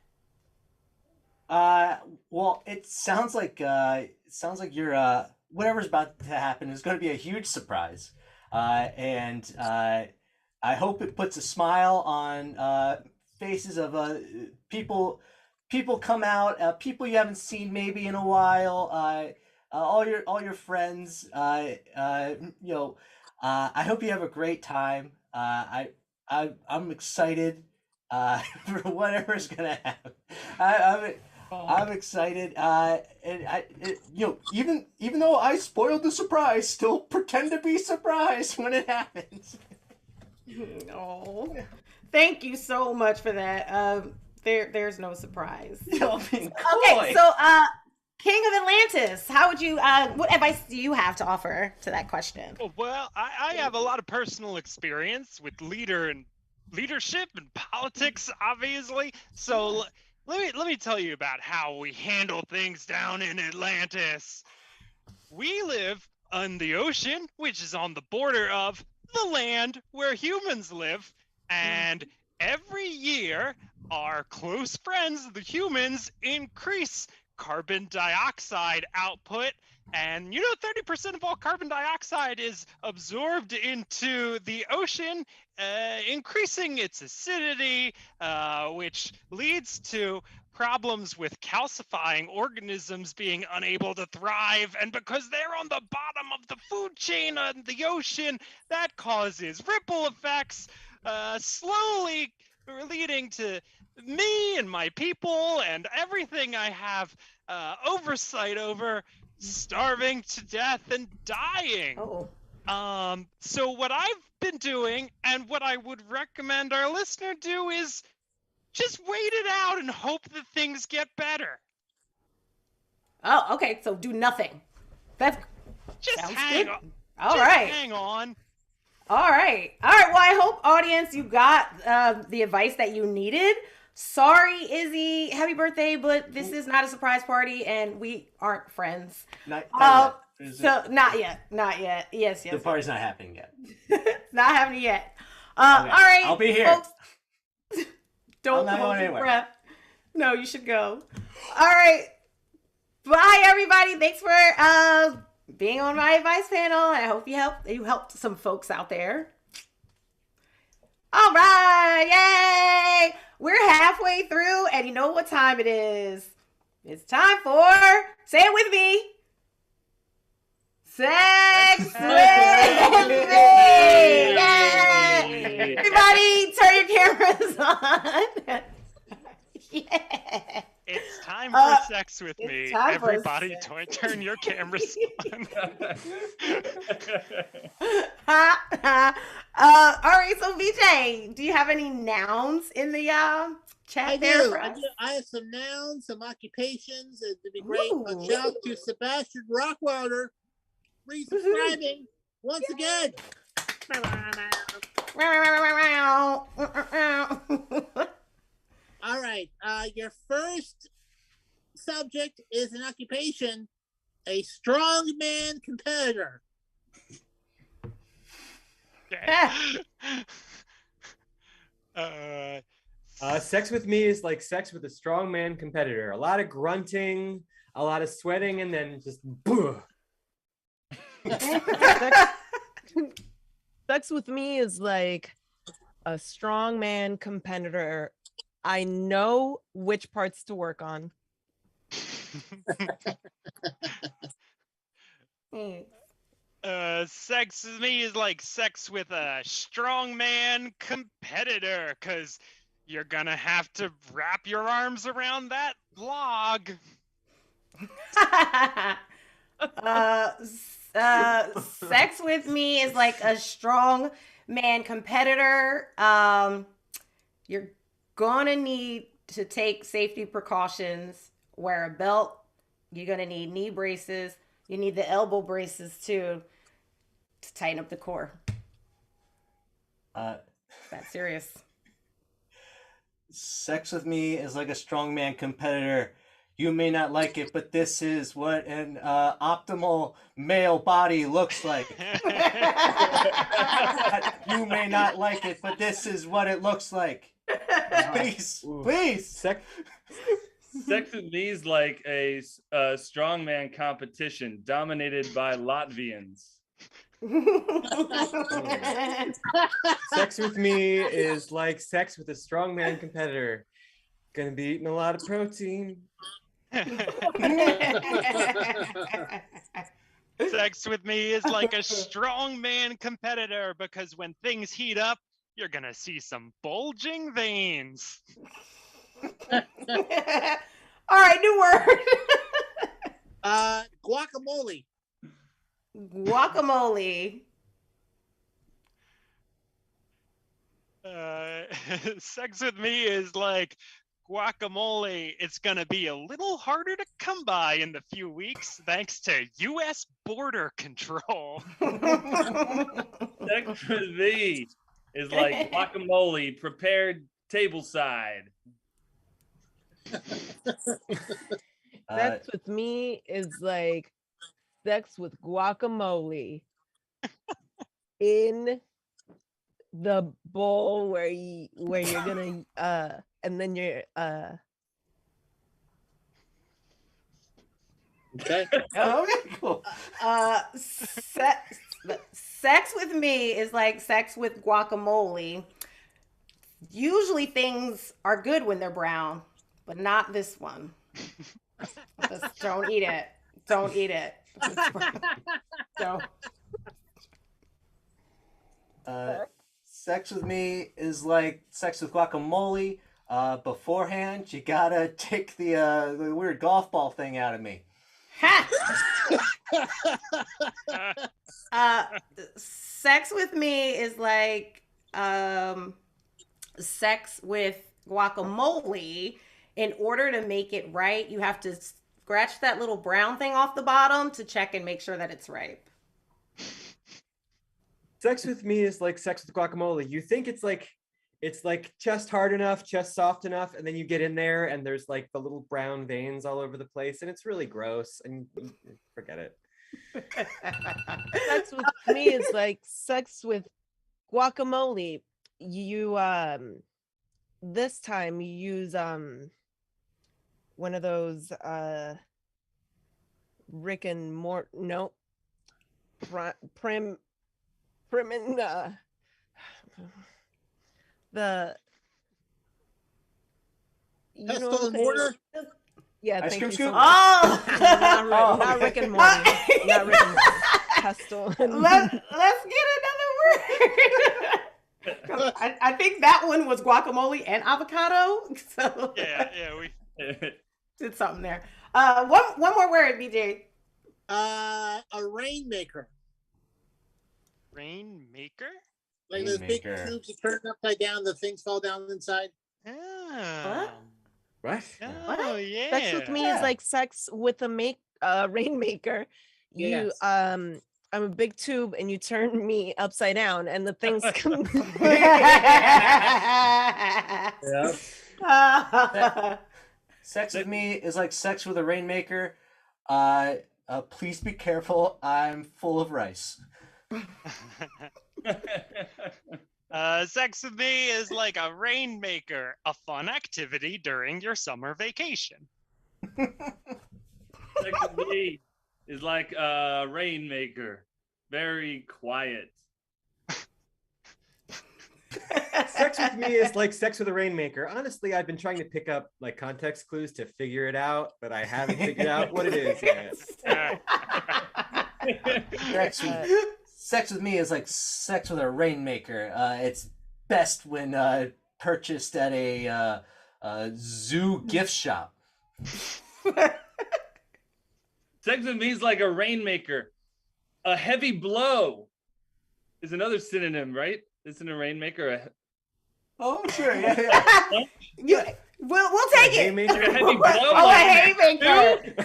Well, it sounds like you're whatever's about to happen is going to be a huge surprise, and I hope it puts a smile on faces of people. People come out, people you haven't seen maybe in a while. All your friends. I hope you have a great time. I'm excited for whatever's gonna happen. I'm excited, even though I spoiled the surprise, still pretend to be surprised when it happens. Oh, thank you so much for that. There's no surprise. Okay, so King of Atlantis, how would you? What advice do you have to offer to that question? Well, I have a lot of personal experience with leadership and politics, obviously. So let me tell you about how we handle things down in Atlantis. We live on the ocean, which is on the border of the land where humans live, and every year our close friends, the humans, increase carbon dioxide output. And 30% of all carbon dioxide is absorbed into the ocean, increasing its acidity, which leads to problems with calcifying organisms being unable to thrive. And because they're on the bottom of the food chain on the ocean, that causes ripple effects, slowly leading to me and my people and everything I have oversight over starving to death and dying. So what I've been doing and what I would recommend our listener do is just wait it out and hope that things get better. Oh, okay. So do nothing. That's just sounds hang good. on. All just right. hang on. All right. Well, I hope, audience, you got the advice that you needed. Sorry, Izzy. Happy birthday, but this is not a surprise party, and we aren't friends. Not yet. Not yet. Yes. The party's not happening yet. It's not happening yet. Okay. All right. I'll be here. Folks, don't hold your breath. No, you should go. All right. Bye, everybody. Thanks for being on my advice panel. I hope you helped some folks out there. All right. Yay. We're halfway through, and you know what time it is. It's time for, say it with me, Sex with Me. Yay. Everybody, turn your cameras on. Yeah. It's time for sex with me. Everybody, turn your cameras on. All right, so VJ, do you have any nouns in the chat I there do. for us? I have some nouns, some occupations. It'd be great. A shout out to Sebastian Rockwilder, resubscribing once again. All right. Your first subject is an occupation, a strongman competitor. Sex with me is like sex with a strongman competitor. A lot of grunting, a lot of sweating, and then just boo. Sex with me is like a strongman competitor. I know which parts to work on. Sex with me is like sex with a strongman competitor, because you're gonna have to wrap your arms around that log. Sex with me is like a strong man competitor. You're gonna need to take safety precautions, wear a belt. You're gonna need knee braces. You need the elbow braces too to tighten up the core. That's serious. Sex with me is like a strongman competitor. You may not like it, but this is what an optimal male body looks like. You may not like it, but this is what it looks like. Please. Sex with me is like a strongman competition dominated by Latvians. Sex with me is like sex with a strongman competitor. Gonna be eating a lot of protein. Sex with me is like a strongman competitor, because when things heat up, you're gonna see some bulging veins. All right, new word. Guacamole. Guacamole. Sex with me is like guacamole, it's going to be a little harder to come by in the few weeks thanks to U.S. border control. Sex with me is like guacamole prepared tableside. Sex with me is like sex with guacamole in the bowl where you're gonna and then you're Okay. Okay, cool. Sex with me is like sex with guacamole. Usually things are good when they're brown, but not this one. Just don't eat it. Don't eat it. Don't. Sex with me is like sex with guacamole. Beforehand, you gotta take the weird golf ball thing out of me. Ha! Sex with me is like sex with guacamole. In order to make it right, you have to scratch that little brown thing off the bottom to check and make sure that it's ripe. Sex with me is like sex with guacamole. You think it's like just hard enough, just soft enough, and then you get in there and there's like the little brown veins all over the place, and it's really gross, and forget it. sex with me is like sex with guacamole. You this time you use one of those Rick and Mort prim and the you know Pestle what I'm and saying? mortar? Yeah, Ice thank cream you scoop? so much. Oh! Not Rick and Morty. Not Rick and Morty. Pestle. Let's get another word. I think that one was guacamole and avocado. So Yeah, we did something there. One more word, BJ. A rainmaker. Rainmaker? Like those big Rainmaker. tubes you turn upside down, the things fall down inside. Oh. What? Oh, yeah. Sex with me is like sex with a rainmaker. You Yes. I'm a big tube and you turn me upside down and the things come. Yeah. Sex with me is like sex with a rainmaker. Please be careful. I'm full of rice. Sex with me is like a rainmaker, a fun activity during your summer vacation. Sex with me is like a rainmaker, very quiet. Sex with me is like sex with a rainmaker. Honestly, I've been trying to pick up like context clues to figure it out, but I haven't figured out what it is yet. Sex with me is like sex with a rainmaker. It's best when purchased at a zoo gift shop. Sex with me is like a rainmaker. A heavy blow is another synonym, right? Isn't a rainmaker Oh, sure, yeah. We'll take it. Haymaker? a heavy blow? Oh, a haymaker.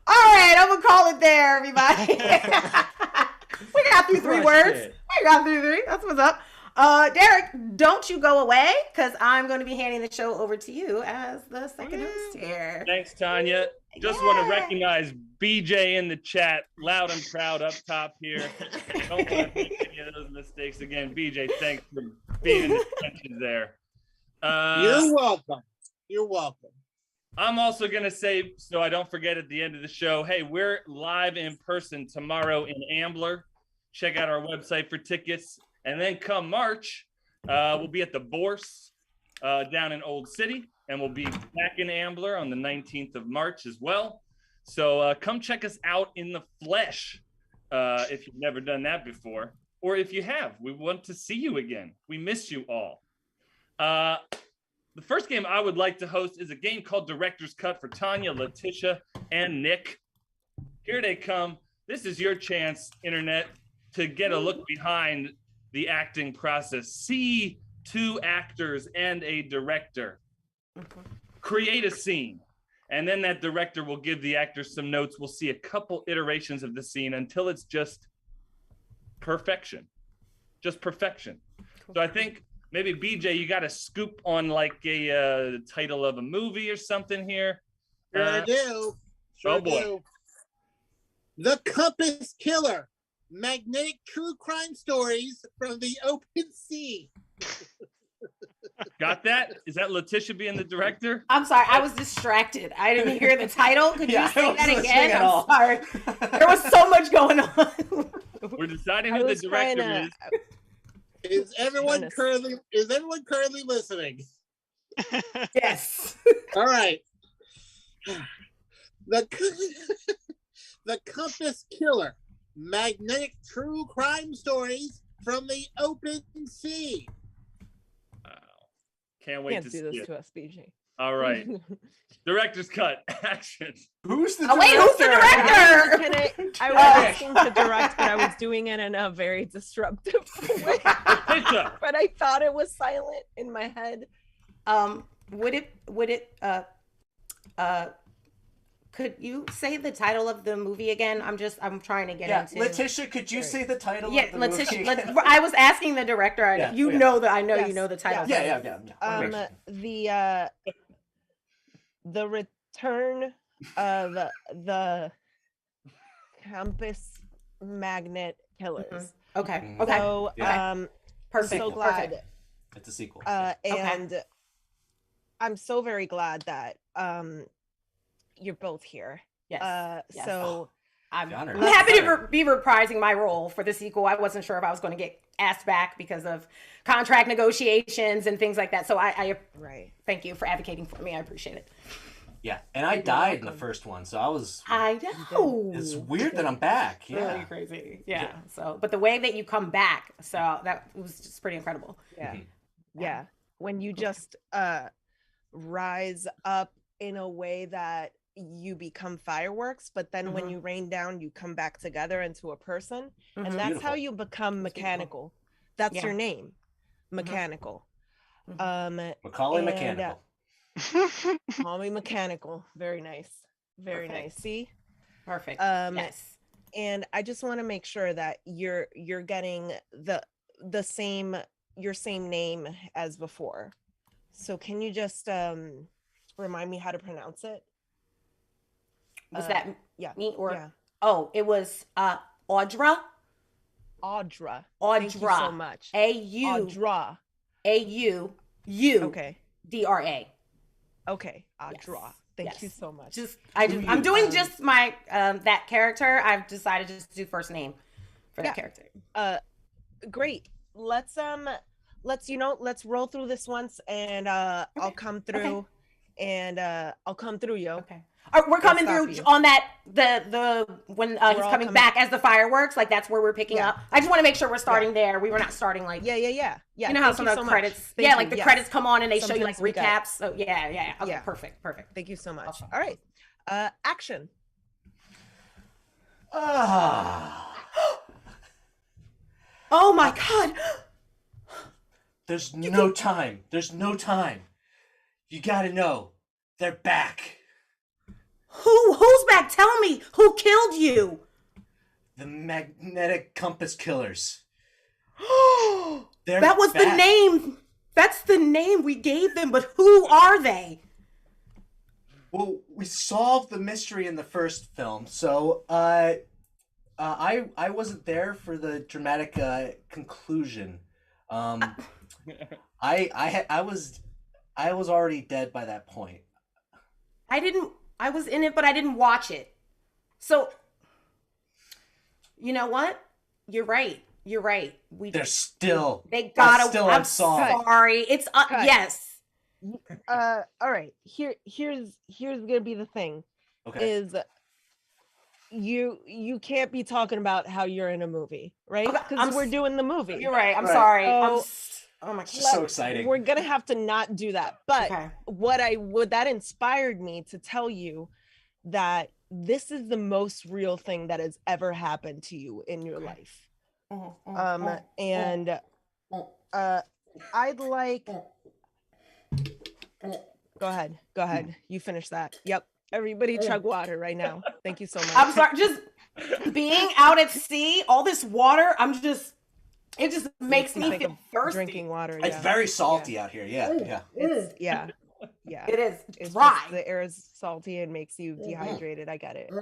All right, I'm gonna call it there, everybody. We got through three words. We got through three. That's what's up. Derek, don't you go away, because I'm going to be handing the show over to you as the second host here. Thanks, Tanya. Just want to recognize BJ in the chat, loud and proud up top here. Don't want to make any of those mistakes again. BJ, thanks for being in the trenches there. You're welcome. You're welcome. I'm also going to say, so I don't forget at the end of the show, hey, we're live in person tomorrow in Ambler. Check out our website for tickets. And then come March, we'll be at the Bourse down in Old City. And we'll be back in Ambler on the 19th of March as well. So come check us out in the flesh if you've never done that before. Or if you have, we want to see you again. We miss you all. The first game I would like to host is a game called Director's Cut for Tanya, Letitia, and Nick. Here they come. This is your chance, Internet, to get a look behind the acting process. See 2 actors and a director. Create a scene. And then that director will give the actors some notes. We'll see a couple iterations of the scene until it's just perfection. Just perfection. So I think maybe BJ, you got a scoop on like a title of a movie or something here. Sure do. Sure do. The Compass Killer. Magnetic true crime stories from the open sea. Got that? Is that Letitia being the director? I'm sorry, I was distracted. I didn't hear the title. Could you say that again? I'm sorry. There was so much going on. We're deciding who the director is. Is everyone currently listening? Yes. All right. The Compass Killer. Magnetic true crime stories from the open sea. Wow. Can't wait to do see this it. to us, BJ. All right. Director's cut. Action. Who's the wait, who's the director? I was asking to direct, but I was doing it in a very disruptive way. But I thought it was silent in my head. Could you say the title of the movie again? I'm trying to get into. Letitia, could you say the title of the movie again? I was asking the director. I know you know the title. Yeah. The Return of the Compass Magnet Killers. Okay. So, I'm so glad. Perfect. It's a sequel. And I'm so very glad that you're both here. Yes. So I'm happy to be reprising my role for the sequel. I wasn't sure if I was going to get asked back because of contract negotiations and things like that. So I thank you for advocating for me. I appreciate it. Yeah, and I died in the first one, so I know. It's weird that I'm back. Yeah. Really crazy. Yeah. So, but the way that you come back, so that was just pretty incredible. Yeah. Yeah. When you just rise up in a way that you become fireworks, but then when you rain down, you come back together into a person. And that's how you become mechanical. That's your name. Mechanical. Macaulay Mechanical. Call me Mechanical. Very nice. Very nice. See? Perfect. Yes. And I just want to make sure that you're getting the same name as before. So can you just remind me how to pronounce it? Was that me or? Yeah. Oh, it was Audra. Audra. Audra. Thank you so much. Audra. AU. Okay. DRA. Okay. Audra. Thank you so much. I'm doing just my that character. I've decided just to do first name for that character. Great. Let's roll through this once, and I'll come through, and I'll come through, yo. Okay. We're coming through on that when he's coming back as the fireworks, like that's where we're picking up. I just want to make sure we're starting there. We were not starting like yeah. You know how some of the credits, the credits come on and they show you like recaps. So yeah. Okay, perfect. Thank you so much. Awesome. All right, action. Oh my God. There's no time. You gotta know. They're back. Who's back? Tell me. Who killed you? The Magnetic Compass Killers. That was the name. That's the name we gave them, but who are they? Well, we solved the mystery in the first film, so I wasn't there for the dramatic conclusion. I was already dead by that point. I was in it, but I didn't watch it. So, you know what? You're right. They gotta. I'm sorry. It's yes. All right. Here's gonna be the thing. Okay. Is you can't be talking about how you're in a movie, right? Because we're doing the movie. You're right. I'm sorry. Oh my God. So exciting. We're gonna have to not do that. But that inspired me to tell you that this is the most real thing that has ever happened to you in your life. I'd like. Go ahead. You finish that. Yep. Everybody chug water right now. Thank you so much. I'm sorry, just being out at sea, all this water, it just makes me feel thirsty. Drinking water. It's very salty out here. Yeah. It's, yeah. It is It's dry. just, the air is salty and makes you dehydrated. I get it.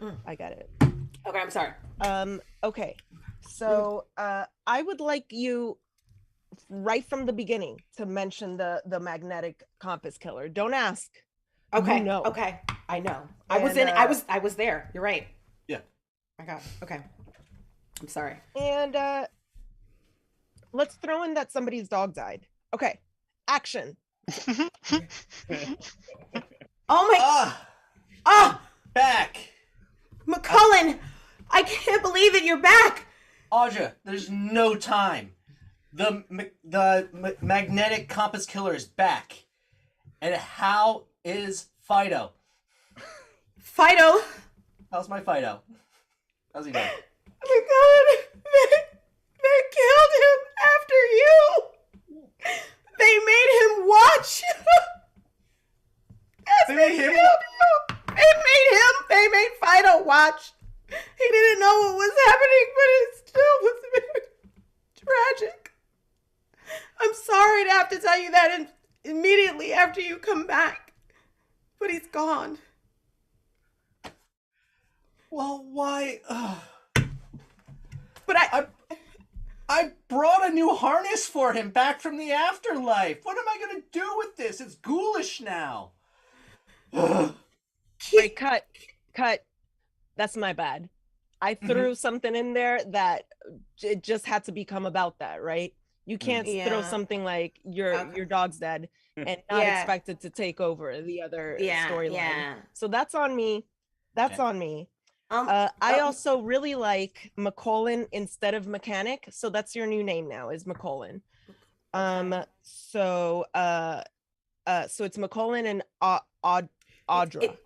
Okay, I'm sorry. Okay. So I would like you right from the beginning to mention the magnetic compass killer. Don't ask. Okay. You know. Okay. I know. And, I was there. You're right. Yeah. My God. Okay. I'm sorry. And let's throw in that somebody's dog died. Okay. Action. Oh my. Back. McCullen, I can't believe it. You're back. Audra, there's no time. The magnetic compass killer is back. And how is Fido? Fido. How's my Fido? How's he doing? Oh my God. They killed him after you. They made him watch. Yes, They made him? killed you. They made Fido watch. He didn't know what was happening, but it still was very tragic. I'm sorry to have to tell you that immediately after you come back, but he's gone. Well, why? But I brought a new harness for him back from the afterlife. What am I gonna do with this? It's ghoulish now. Wait, cut. That's my bad. I threw something in there that it just had to become about that, right? You can't throw something like your dog's dead and not expect it to take over the other storyline. Yeah. So that's on me. On me. I also really like McCullen instead of mechanic. So that's your new name now, is McCullen. So it's McCullen and Audra.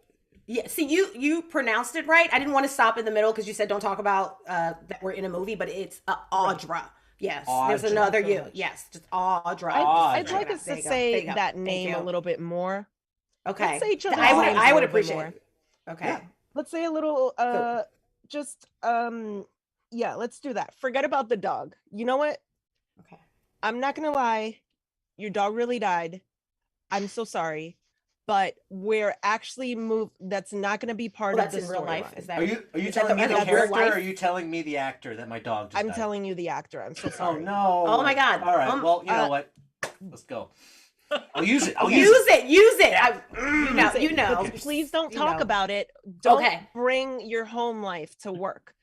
Yeah, see, you pronounced it right. I didn't want to stop in the middle because you said don't talk about that we're in a movie, but it's Audra. Yes, Audra. there's another you. Yes, just Audra. I'd like us to say that name a little bit more. Okay, Let's say each other's I names a would little bit appreciate more. it. Okay. Yeah. Let's say a little let's do that. Forget about the dog. You know what? Okay. I'm not gonna lie, your dog really died. I'm so sorry. But we're actually that's not gonna be part of the in real life. storyline. Is that Are you telling me the character, or are you telling me the actor that my dog just I'm died? telling you the actor. I'm so sorry. Oh no. Oh my God. All right. Well, you know what? Let's go. I'll use it. Use it. You know. But please don't You talk know. about it. Don't Okay. bring your home life to work.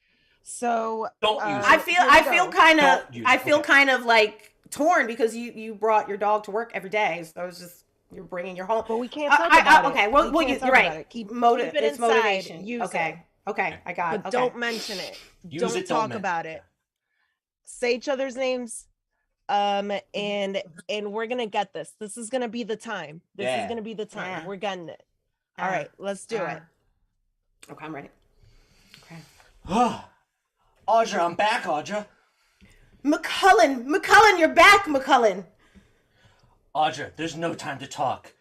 So Don't use it. I feel kind of Don't use it. kind of like torn because you brought your dog to work every day, so it's just you're bringing your home. But we can't talk about it. Okay, well, We can't you're talk right. about it. Keep It's it inside. motivation. Use Okay, I got it. But Okay. don't mention it. Use Don't it, don't talk mention about it. Say each other's names. And we're gonna get this. This is gonna be the time. This is gonna be the time. Yeah. We're getting it. All right, let's do it. Okay, I'm ready. Okay. Audra, I'm back, Audra. McCullen, you're back, McCullen. Audra, there's no time to talk.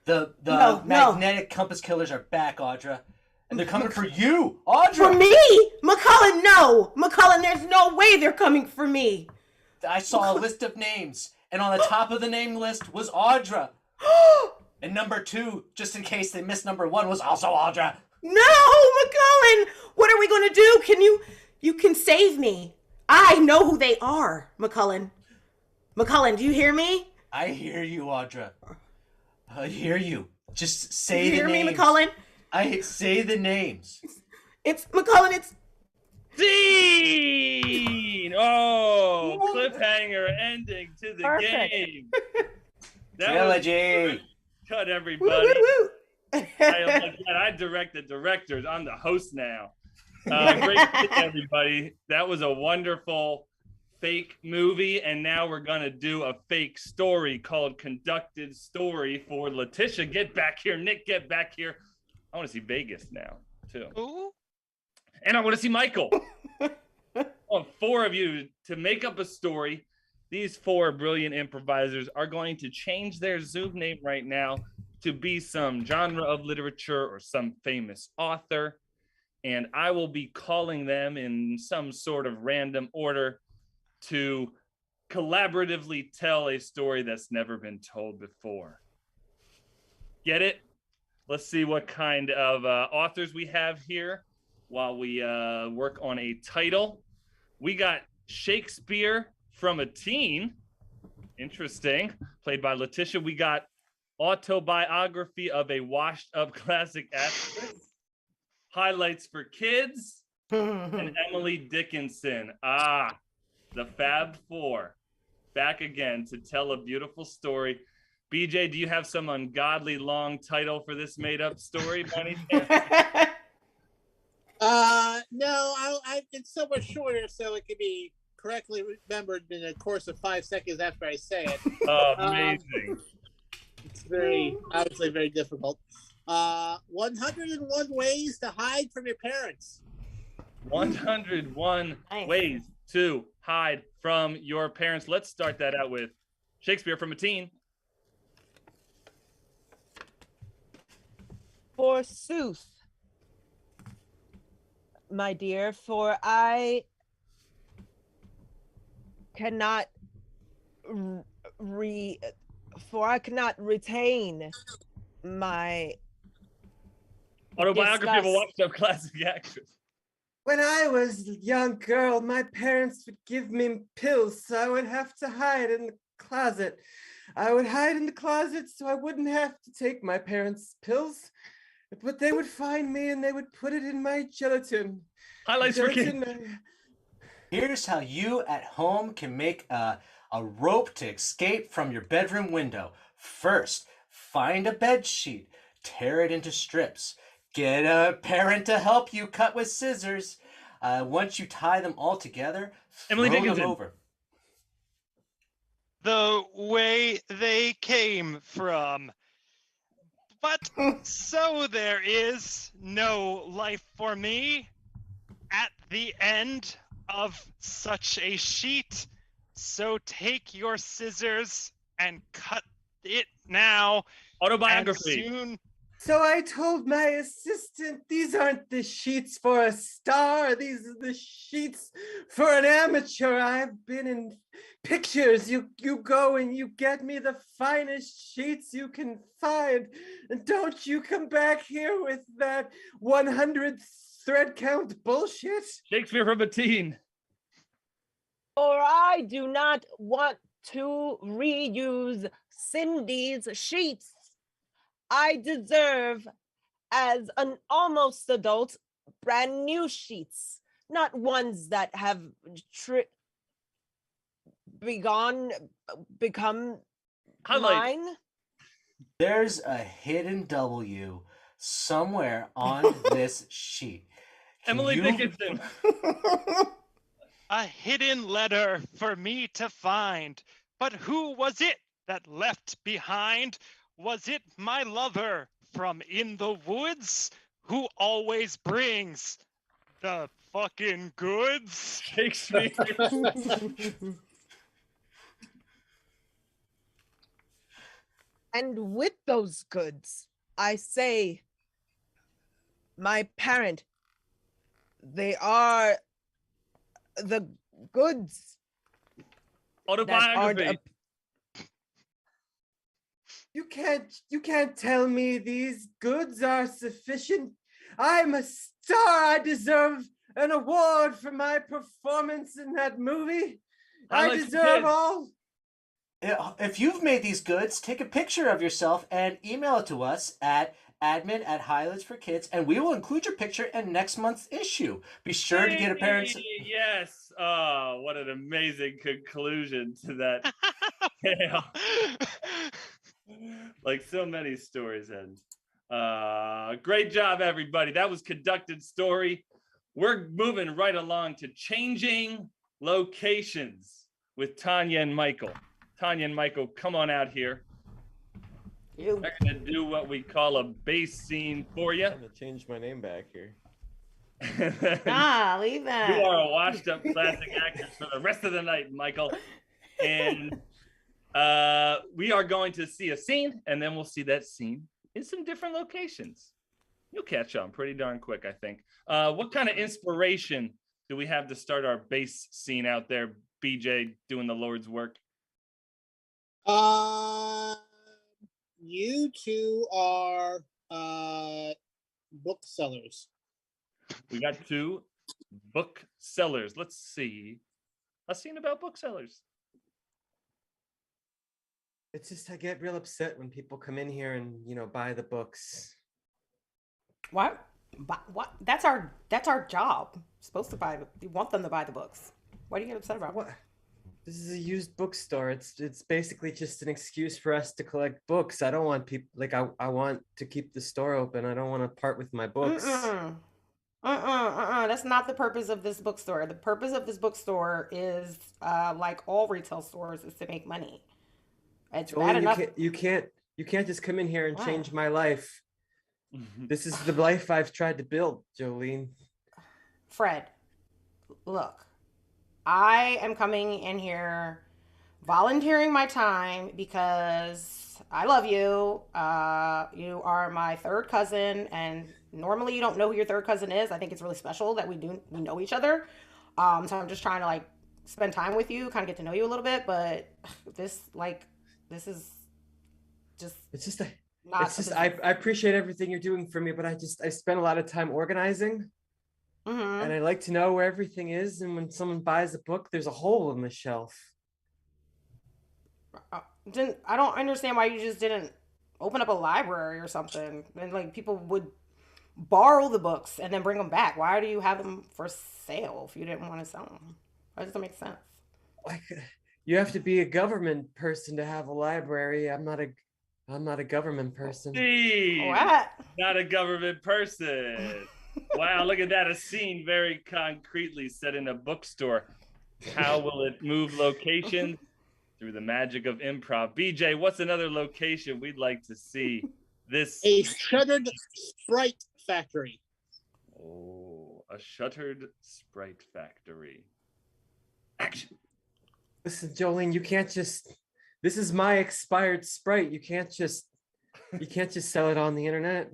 The No. magnetic compass killers are back, Audra. And they're coming for you, Audra! For me? McCullen, no. McCullen, there's no way they're coming for me. I saw a list of names, and on the top of the name list was Audra. And number 2, just in case they missed number 1, was also Audra. No, McCullen! What are we gonna do? You can save me. I know who they are, McCullen. McCullen, do you hear me? I hear you, Audra. I hear you. Just say You the hear names. me, McCullen? I say the names. It's McCullen, it's Scene! Oh, cliffhanger ending to the Perfect. game. That Trilogy. cut woo, everybody. woo, woo. I direct the directors. I'm the host now. Great to see everybody. That was a wonderful fake movie, and now we're gonna do a fake story called Conducted Story for Letitia. Get back here, Nick. Get back here. I want to see Vegas now too, Ooh. and I want to see Michael. I want 4 of you to make up a story these 4 brilliant improvisers are going to change their Zoom name right now to be some genre of literature or some famous author. And I will be calling them in some sort of random order to collaboratively tell a story that's never been told before. Get it? Let's see what kind of authors we have here while we work on a title. We got Shakespeare from a Teen. Interesting. Played by Letitia. We got Autobiography of a Washed Up Classic Actress. Highlights for Kids. And Emily Dickinson. The Fab Four. Back again to tell a beautiful story. BJ, do you have some ungodly long title for this made-up story, Bunny? No, it's so much shorter, so it can be correctly remembered in the course of 5 seconds after I say it. Oh, amazing. It's obviously very difficult. 101 ways to hide from your parents. 101 ways to hide from your parents. Let's start that out with Shakespeare from a Teen. Forsooth, my dear, for I cannot retain my Autobiography of a Washed Up Classic Actress. When I was a young girl, my parents would give me pills, so I would have to hide in the closet. I would hide in the closet so I wouldn't have to take my parents' pills. But they would find me and they would put it in my gelatin. Highlights for Kids. Here's how you at home can make a rope to escape from your bedroom window. First, find a bed sheet, tear it into strips. Get a parent to help you cut with scissors. Once you tie them all together, Emily throw them Dickinson. over. The way they came from. But so there is no life for me at the end of such a sheet. So take your scissors and cut it now. Autobiography. And soon... So I told my assistant, these aren't the sheets for a star. These are the sheets for an amateur. I've been in pictures. You go and you get me the finest sheets you can find. And don't you come back here with that 100 thread count bullshit. Shakespeare from a Teen. For I do not want to reuse Cindy's sheets. I deserve, as an almost adult, brand new sheets, not ones that have become mine. There's a hidden W somewhere on this sheet. Emily Dickinson. A hidden letter for me to find. But who was it that left behind? Was it my lover from in the woods who always brings the fucking goods? Shakespeare. And with those goods, I say, my parent, they are the goods. Autobiography. You can't tell me these goods are sufficient. I'm a star. I deserve an award for my performance in that movie. I deserve all. If you've made these goods, take a picture of yourself and email it to us at admin@highlights4kids, and we will include your picture in next month's issue. Be sure to get a parent's... Yes. Oh, what an amazing conclusion to that tale. Like so many stories end. Great job, everybody. That was Conducted Story. We're moving right along to Changing Locations with Tanya and Michael. Tanya and Michael, come on out here. We're gonna do what we call a base scene for you. I'm gonna change my name back here. Leave that. You are a washed up classic actress for the rest of the night, Michael. And we are going to see a scene, and then we'll see that scene in some different locations. You'll catch on pretty darn quick, I think. What kind of inspiration do we have to start our base scene out there, BJ, doing the Lord's work? You two are booksellers. We got 2 booksellers. Let's see. A scene about booksellers. It's just I get real upset when people come in here and buy the books. What? What? That's our job. Supposed to buy. You want them to buy the books. What do you get upset about? What? This is a used bookstore. It's basically just an excuse for us to collect books. I don't want people I want to keep the store open. I don't want to part with my books. That's not the purpose of this bookstore. The purpose of this bookstore is like all retail stores, is to make money. It's bad enough. You can't just come in here and change my life. This is the life I've tried to build, Jolene. Fred, look, I am coming in here volunteering my time because I love you. You are my third cousin, and normally you don't know who your third cousin is. I think it's really special that we know each other. So I'm just trying to spend time with you, kind of get to know you a little bit. But this is just. I appreciate everything you're doing for me, but I spent a lot of time organizing. Mm-hmm. And I like to know where everything is. And when someone buys a book, there's a hole in the shelf. I don't understand why you just didn't open up a library or something. And people would borrow the books and then bring them back. Why do you have them for sale if you didn't want to sell them? That doesn't make sense. You have to be a government person to have a library. I'm not a government person. Steve, what? Not a government person. Wow, look at that. A scene very concretely set in a bookstore. How will it move locations? Through the magic of improv. BJ, what's another location we'd like to see? A shuttered Sprite factory. Oh, a shuttered Sprite factory. Action. Listen, Jolene, you can't just. This is my expired Sprite. You can't just sell it on the internet.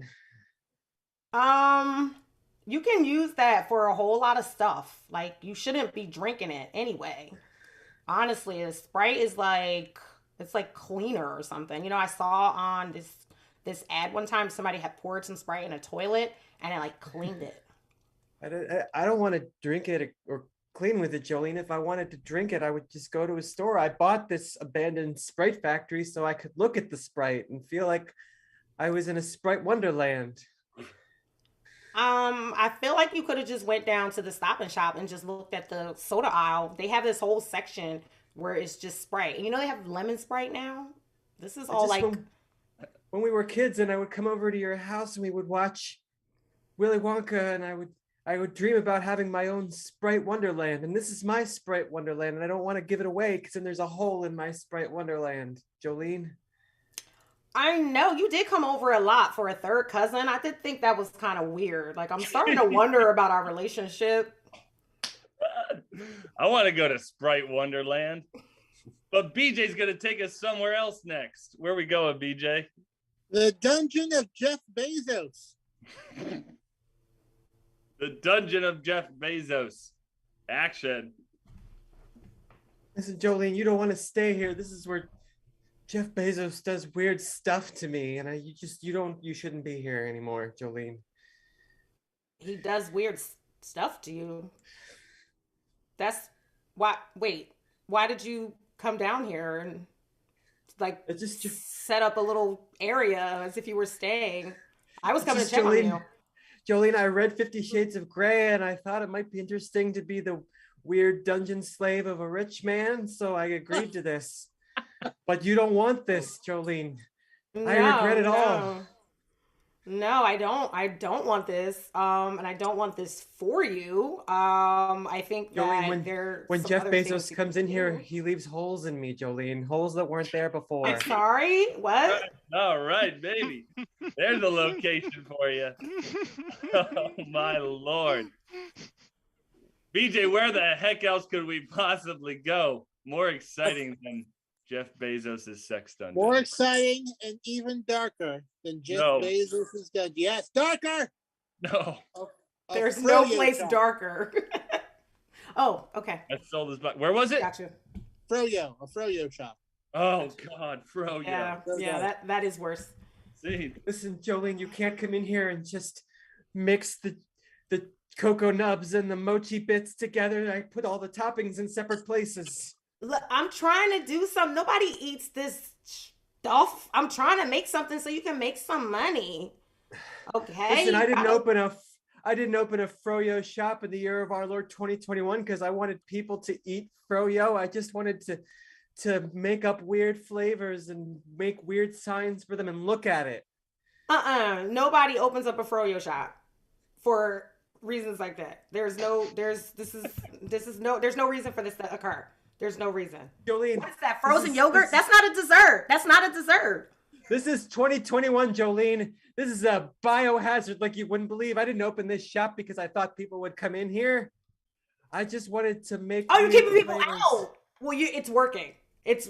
You can use that for a whole lot of stuff. You shouldn't be drinking it anyway. Honestly, a Sprite is it's cleaner or something. I saw on this ad one time somebody had poured some Sprite in a toilet and it cleaned it. I don't want to drink it or clean with it, Jolene. If I wanted to drink it, I would just go to a store. I bought this abandoned Sprite factory so I could look at the Sprite and feel like I was in a Sprite wonderland. I feel like you could have just went down to the Stop and Shop and just looked at the soda aisle. They have this whole section where it's just Sprite. And they have lemon Sprite now. This is all when we were kids and I would come over to your house and we would watch Willy Wonka and I would dream about having my own Sprite Wonderland. And this is my Sprite Wonderland and I don't want to give it away because then there's a hole in my Sprite Wonderland. Jolene? I know you did come over a lot for a third cousin. I did think that was kind of weird. I'm starting to wonder about our relationship. I want to go to Sprite Wonderland, but BJ's going to take us somewhere else next. Where we going, BJ? The Dungeon of Jeff Bezos. The Dungeon of Jeff Bezos. Action. Listen, Jolene, you don't want to stay here. This is where Jeff Bezos does weird stuff to me, and you shouldn't be here anymore, Jolene. He does weird stuff to you. That's why. Wait, why did you come down here and just set up a little area as if you were staying? I was coming to check on you. Jolene, I read 50 Shades of Grey, and I thought it might be interesting to be the weird dungeon slave of a rich man, so I agreed to this. But you don't want this, Jolene. I regret it all. No, I don't. I don't want this. And I don't want this for you. I think Jolene, that when Jeff Bezos comes in here, he leaves holes in me, Jolene. Holes that weren't there before. I'm sorry. What? All right, baby. There's a location for you. Oh my Lord. BJ, where the heck else could we possibly go? More exciting than Jeff Bezos' sex dungeon. More exciting and even darker than Jeff No. Bezos' dungeon. Yes, darker. No. A There's no Froyo place shop. darker. Oh, okay. I sold his butt. Where was it? Gotcha. A Froyo shop. Oh God, Fro. Yeah, There we go. that is worse. See, Listen, Jolene, you can't come in here and just mix the cocoa nubs and the mochi bits together. I put all the toppings in separate places. Look, I'm trying to do something. Nobody eats this stuff. I'm trying to make something so you can make some money. Okay. Listen, I didn't open a froyo shop in the year of our Lord 2021 because I wanted people to eat froyo. I just wanted to make up weird flavors and make weird signs for them and look at it. Nobody opens up a froyo shop for reasons like that. There's no reason for this to occur. There's no reason. Jolene, What's that? Frozen yogurt? That's not a dessert. That's not a dessert. this is 2021, Jolene. This is a biohazard like you wouldn't believe. I didn't open this shop because I thought people would come in here. I just wanted to make. Oh, you're weird keeping people flavors. out. Well, it's working. It's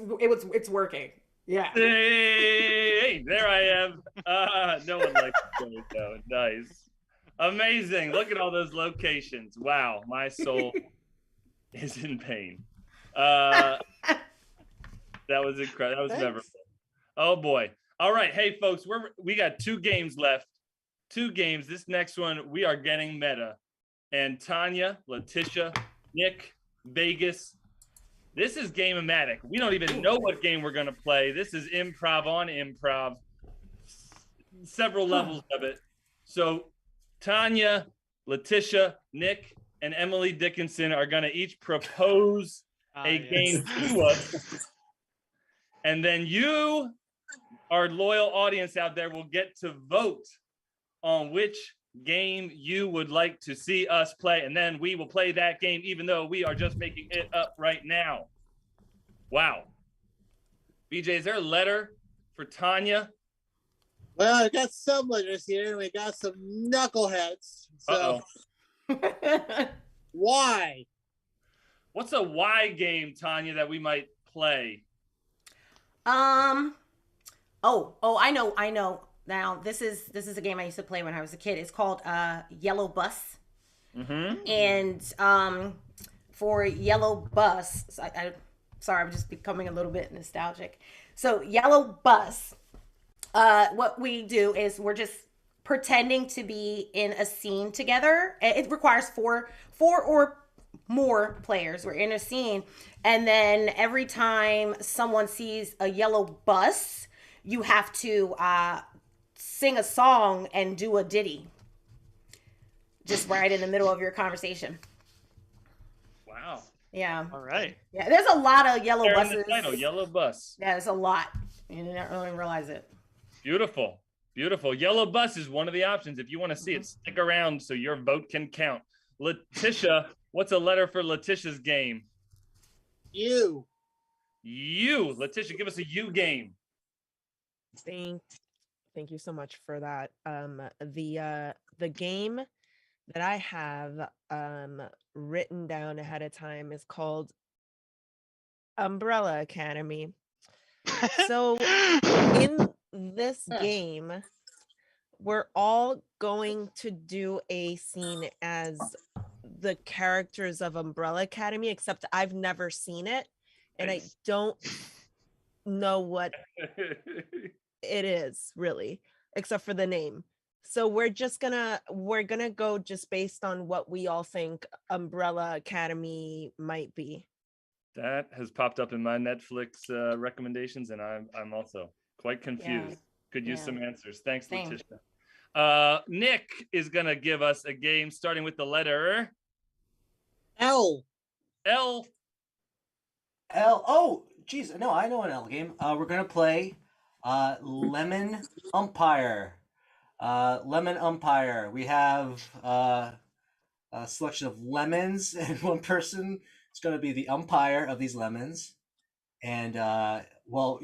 working. Yeah. hey, there I am. No one likes it though. Nice, amazing. Look at all those locations. Wow, my soul is in pain. That was incredible. That was memorable. Oh boy. All right, hey folks, we got 2 games left. 2 games. This next one we are getting meta. And Tanya, Letitia, Nick, Vegas. This is Game-O-Matic. We don't even know what game we're gonna play. This is improv on improv. Several levels of it. So Tanya, Letitia, Nick, and Emily Dickinson are gonna each propose a game to us. And then you, our loyal audience out there, will get to vote on which game you would like to see us play. And then we will play that game, even though we are just making it up right now. Wow. BJ, is there a letter for Tanya? Well, I got some letters here, and we got some knuckleheads. So why? What's a Y game, Tanya, that we might play? Oh, I know. Now this is a game I used to play when I was a kid. It's called Yellow Bus. Mm-hmm. And for Yellow Bus, sorry, I'm just becoming a little bit nostalgic. So Yellow Bus, what we do is we're just pretending to be in a scene together. It requires four or more players. We're in a scene, and then every time someone sees a yellow bus, you have to sing a song and do a ditty just right in the middle of your conversation. Wow. Yeah. All right. Yeah, there's a lot of yellow There in buses. the title, Yellow Bus. Yeah, there's a lot. You didn't really realize it. Beautiful. Beautiful. Yellow Bus is one of the options. If you want to see it, stick around so your vote can count. Letitia, what's a letter for Letitia's game? You. Letitia, give us a U game. Thank you so much for that. The game that I have written down ahead of time is called Umbrella Academy. So in this game, we're all going to do a scene as the characters of Umbrella Academy, except I've never seen it and I don't know what it is really, except for the name. So we're gonna go just based on what we all think Umbrella Academy might be. That has popped up in my Netflix recommendations, and I'm also quite confused. Yeah. Could use some answers. Thanks, Same. Letitia. Nick is gonna give us a game starting with the letter L. L. Oh, geez. No, I know an L game. We're going to play Lemon Umpire. Lemon Umpire. We have a selection of lemons, and one person is going to be the umpire of these lemons. And, well,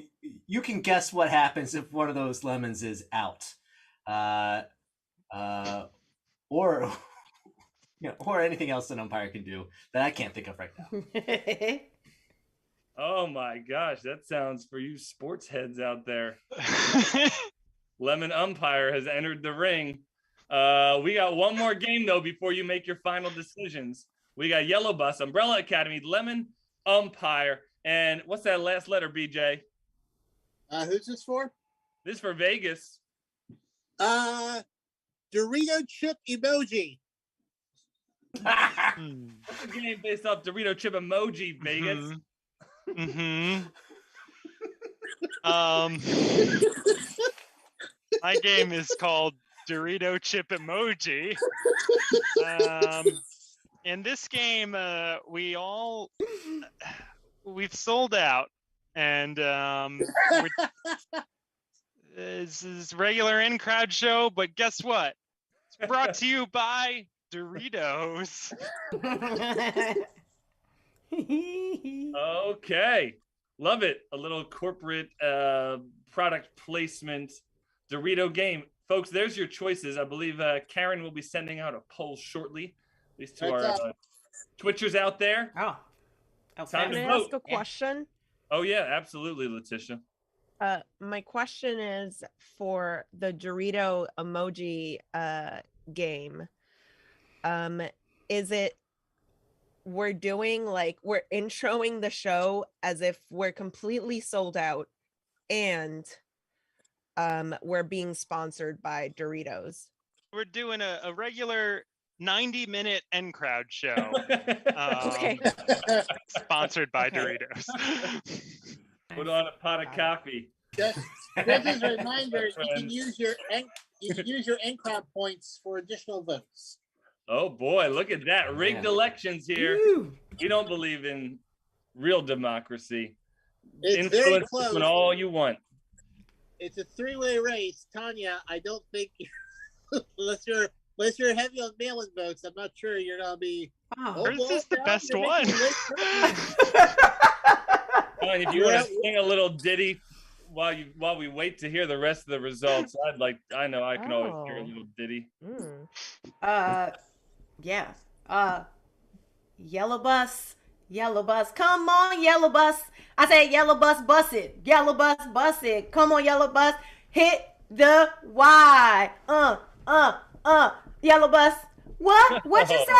you can guess what happens if one of those lemons is out. Or or anything else an umpire can do that I can't think of right now. Oh my gosh, that sounds for you sports heads out there. Lemon Umpire has entered the ring. We got one more game though before you make your final decisions. We got Yellow Bus, Umbrella Academy, Lemon Umpire, and what's that last letter, BJ? Who's this for? This is for Vegas. Dorito chip emoji. That's a game based off Dorito chip emoji, Vegas. My game is called Dorito Chip Emoji. In this game, we've sold out, and this is a regular in-crowd show, but guess what? It's brought to you by Doritos. Okay. Love it. A little corporate product placement Dorito game. Folks, there's your choices. I believe Karen will be sending out a poll shortly. These two are Twitchers out there. Oh. Time Can to I vote. ask a question? Oh, yeah, absolutely, Letitia. My question is for the Dorito emoji game. Is it we're doing like we're introing the show as if we're completely sold out and we're being sponsored by Doritos? We're doing a regular 90-minute end crowd show. Okay. Sponsored by Doritos. Put on a pot of coffee. Just as a reminder, you can use your end crowd points for additional votes. Oh boy, look at that. Rigged elections here. We don't believe in real democracy. It's very Influence close. on all you want. It's a three-way race. Tanya, I don't think unless you're heavy on mail-in votes, I'm not sure you're gonna be. Wow. Hers is the best one. If you want to sing a little ditty while we wait to hear the rest of the results, I know I can always hear a little ditty. Yeah. Yellow bus, come on, yellow bus. I said yellow bus, bus it. Yellow bus, bus it. Come on, yellow bus, hit the Y. Yellow bus. What'd you say?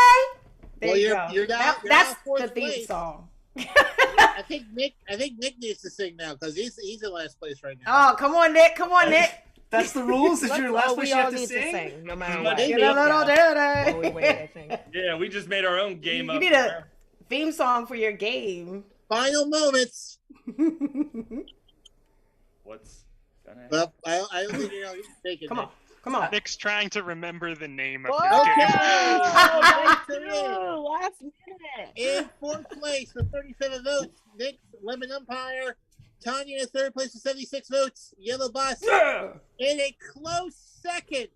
There you go. You're down, that's fourth the theme place. song. I think Nick needs to sing now because he's in last place right now. Oh, come on, Nick. That's the rules. Is your last place we you all have to need sing? to sing, no matter But what. they Get a little While we wait, I think. Yeah, we just made our own game You up. need a theme song for your game. Final moments. What's gonna happen? Well, I don't think you're gonna take it. Come on. Nick. Come on. Nick's trying to remember the name of What? his game. Oh, last minute. In fourth place with 37 votes, Nick Lemon Umpire. Tanya in third place with 76 votes. Yellow Bus in a close second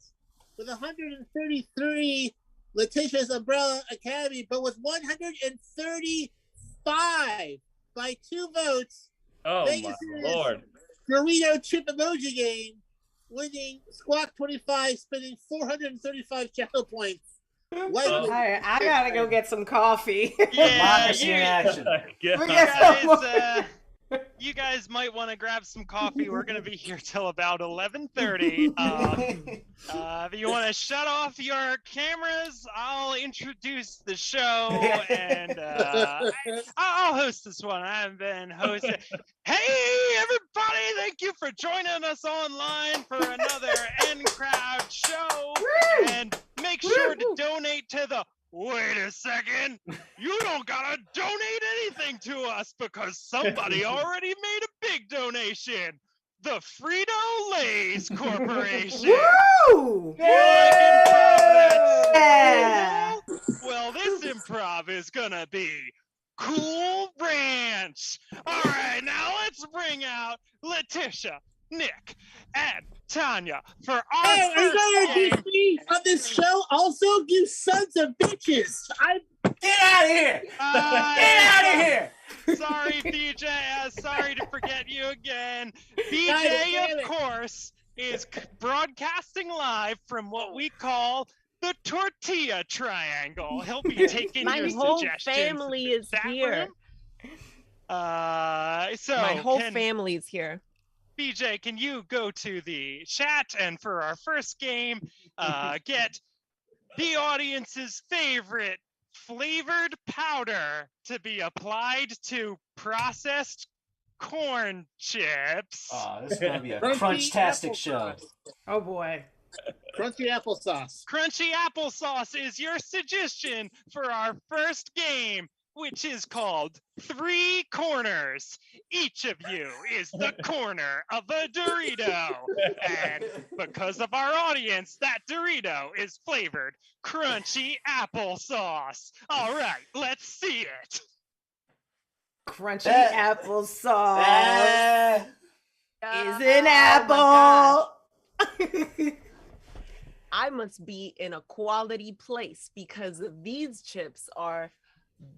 with 133. Letitia's Umbrella Academy, but with 135 by 2 votes. Oh Vegas my is lord. Dorito chip emoji game, winning Squawk 25, spending 435 channel points. All right, I gotta go get some coffee. Yeah, Democracy in action. you guys might want to grab some coffee. We're gonna be here till about 11:30. If you want to shut off your cameras, I'll introduce the show and I'll host this one. I've been hosting. Hey everybody! Thank you for joining us online for another End Crowd show. And make sure to donate to the. Wait a second! You don't gotta donate anything to us because somebody already made a big donation. The Frito-Lay's Corporation. Woo! Yeah! Well, this improv is gonna be Cool Ranch. All right, now let's bring out Letitia, Nick, and Tanya for our Hey, first game. on this show, also, you sons of bitches. Get out of here! Get out of here! Sorry, BJ. Sorry to forget you again. BJ, of course, is broadcasting live from what we call the Tortilla Triangle. He'll be taking My your whole suggestions. family is That here. room? So My whole can, family's here. BJ, can you go to the chat and for our first game, get the audience's favorite flavored powder to be applied to processed corn chips. Oh, this is gonna be a Crunchy crunch-tastic applesauce. show. Oh boy. Crunchy applesauce. Crunchy applesauce is your suggestion for our first game, which is called Three Corners. Each of you is the corner of a Dorito. And because of our audience, that Dorito is flavored crunchy applesauce. All right, let's see it. Crunchy Eh. applesauce Eh. is Oh an my apple. I must be in a quality place because these chips are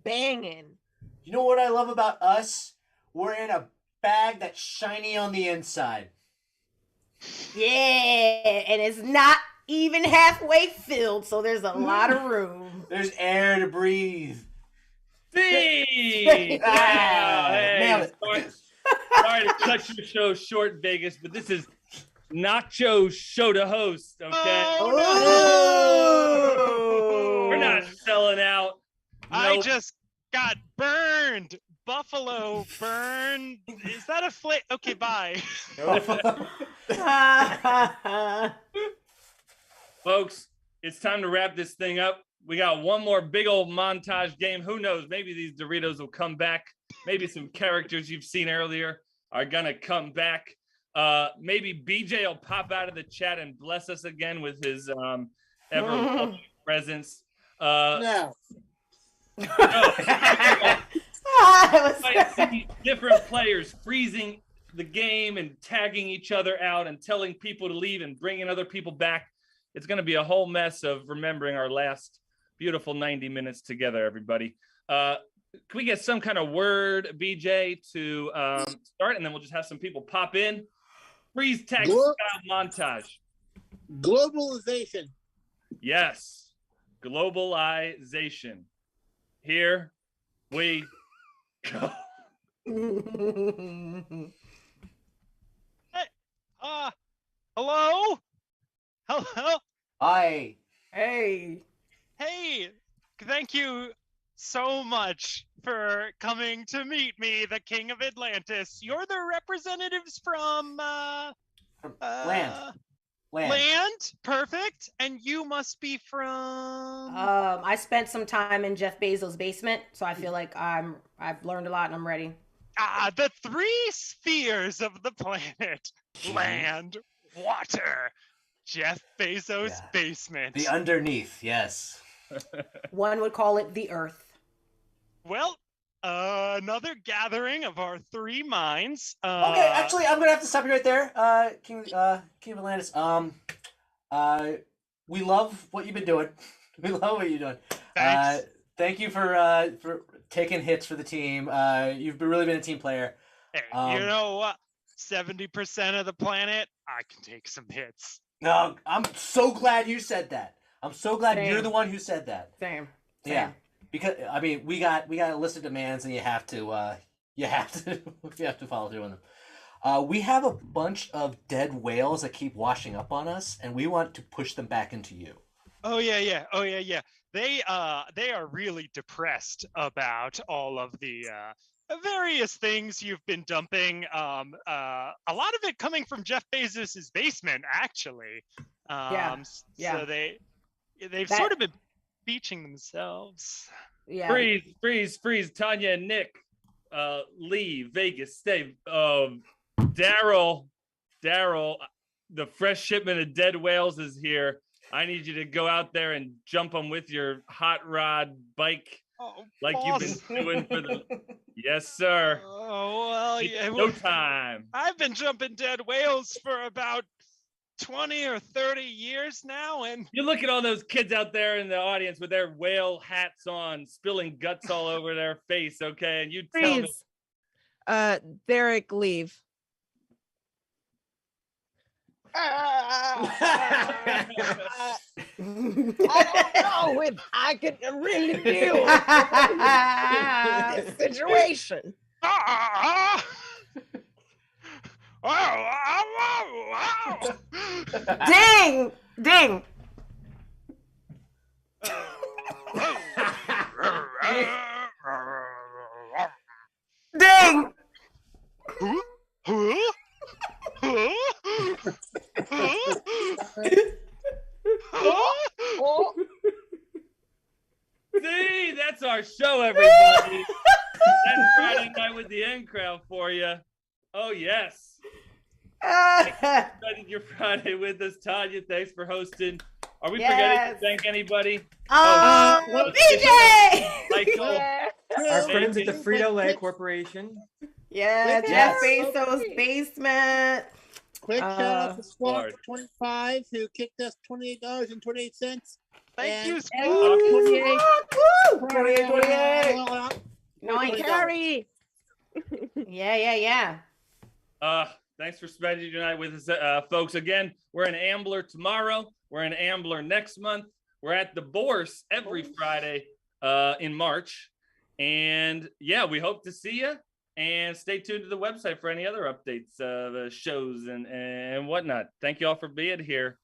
banging. You know what I love about us? We're in a bag that's shiny on the inside. Yeah, and it's not even halfway filled, so there's a lot of room. There's air to breathe. Steve! Ah, Hey, nailed it. sorry to cut your show short, Vegas, but this is Nacho's show to host, okay? Oh, We're not selling out. I No. just got burned. Buffalo burn. Is that a Okay, bye. Folks, it's time to wrap this thing up. We got one more big old montage game. Who knows? Maybe these Doritos will come back. Maybe some characters you've seen earlier are gonna come back. Maybe BJ will pop out of the chat and bless us again with his ever presence. No. Might see different players freezing the game and tagging each other out and telling people to leave and bringing other people back. It's going to be a whole mess of remembering our last beautiful 90 minutes together, everybody. Can we get some kind of word, BJ, to start, and then we'll just have some people pop in? Freeze tag style montage. Globalization. Yes. Globalization. Here we go. Hello? Hello? Hi. Hey. Hey, thank you so much for coming to meet me, the King of Atlantis. You're the representatives from Land. Land, perfect. And you must be from I spent some time in Jeff Bezos' basement, so I feel like I've learned a lot and I'm ready. the three spheres of the planet: land, water, Jeff Bezos' Yeah. basement. The underneath, yes. One would call it the Earth. Well, another gathering of our three minds. Okay, actually, I'm gonna have to stop you right there, King of Atlantis. We love what you've been doing. We love what you're doing. Thanks. Thank you for taking hits for the team. You've really been a team player. Hey, you know what? 70% of the planet, I can take some hits. No, I'm so glad you said that. I'm so glad Same. you're the one who said that. Same. Yeah, because I mean, we got a list of demands, and you have to follow through on them. We have a bunch of dead whales that keep washing up on us, and we want to push them back into you. Oh yeah. They are really depressed about all of the various things you've been dumping. A lot of it coming from Jeff Bezos' basement, actually. Yeah. So they've sort of been beaching themselves. Yeah. Freeze. Tanya and Nick, Lee, Vegas, stay. Daryl, the fresh shipment of dead whales is here. I need you to go out there and jump them with your hot rod bike, like boss. you've been doing for the. Yes, sir. Oh well, yeah. No time. I've been jumping dead whales for about 20 or 30 years now, and You look at all those kids out there in the audience with their whale hats on, spilling guts all over their face, okay? And you tell me. Freeze. Derek, leave. I don't know if I could really deal with this situation. Ding! Ding! Ding! See, that's our show, everybody. That's Friday night with the N Crowd for you. Oh, yes. Spending your Friday with us, Tanya. Thanks for hosting. Are we forgetting to thank anybody? BJ! Michael. Our friends at the Frito-Lay Corporation. Yeah, Jeff Bezos' basement. Quick shout out to Squawk 25 who kicked us $28.28. Thank you, Squawk. 28. No, I Carrie. Yeah. Thanks for spending your night with us, folks. Again, we're in Ambler tomorrow. We're in Ambler next month. We're at the Bourse every Friday in March. And yeah, we hope to see you. And stay tuned to the website for any other updates, the shows and whatnot. Thank you all for being here.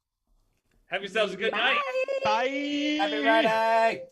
Have yourselves a good night. Bye. Happy Friday.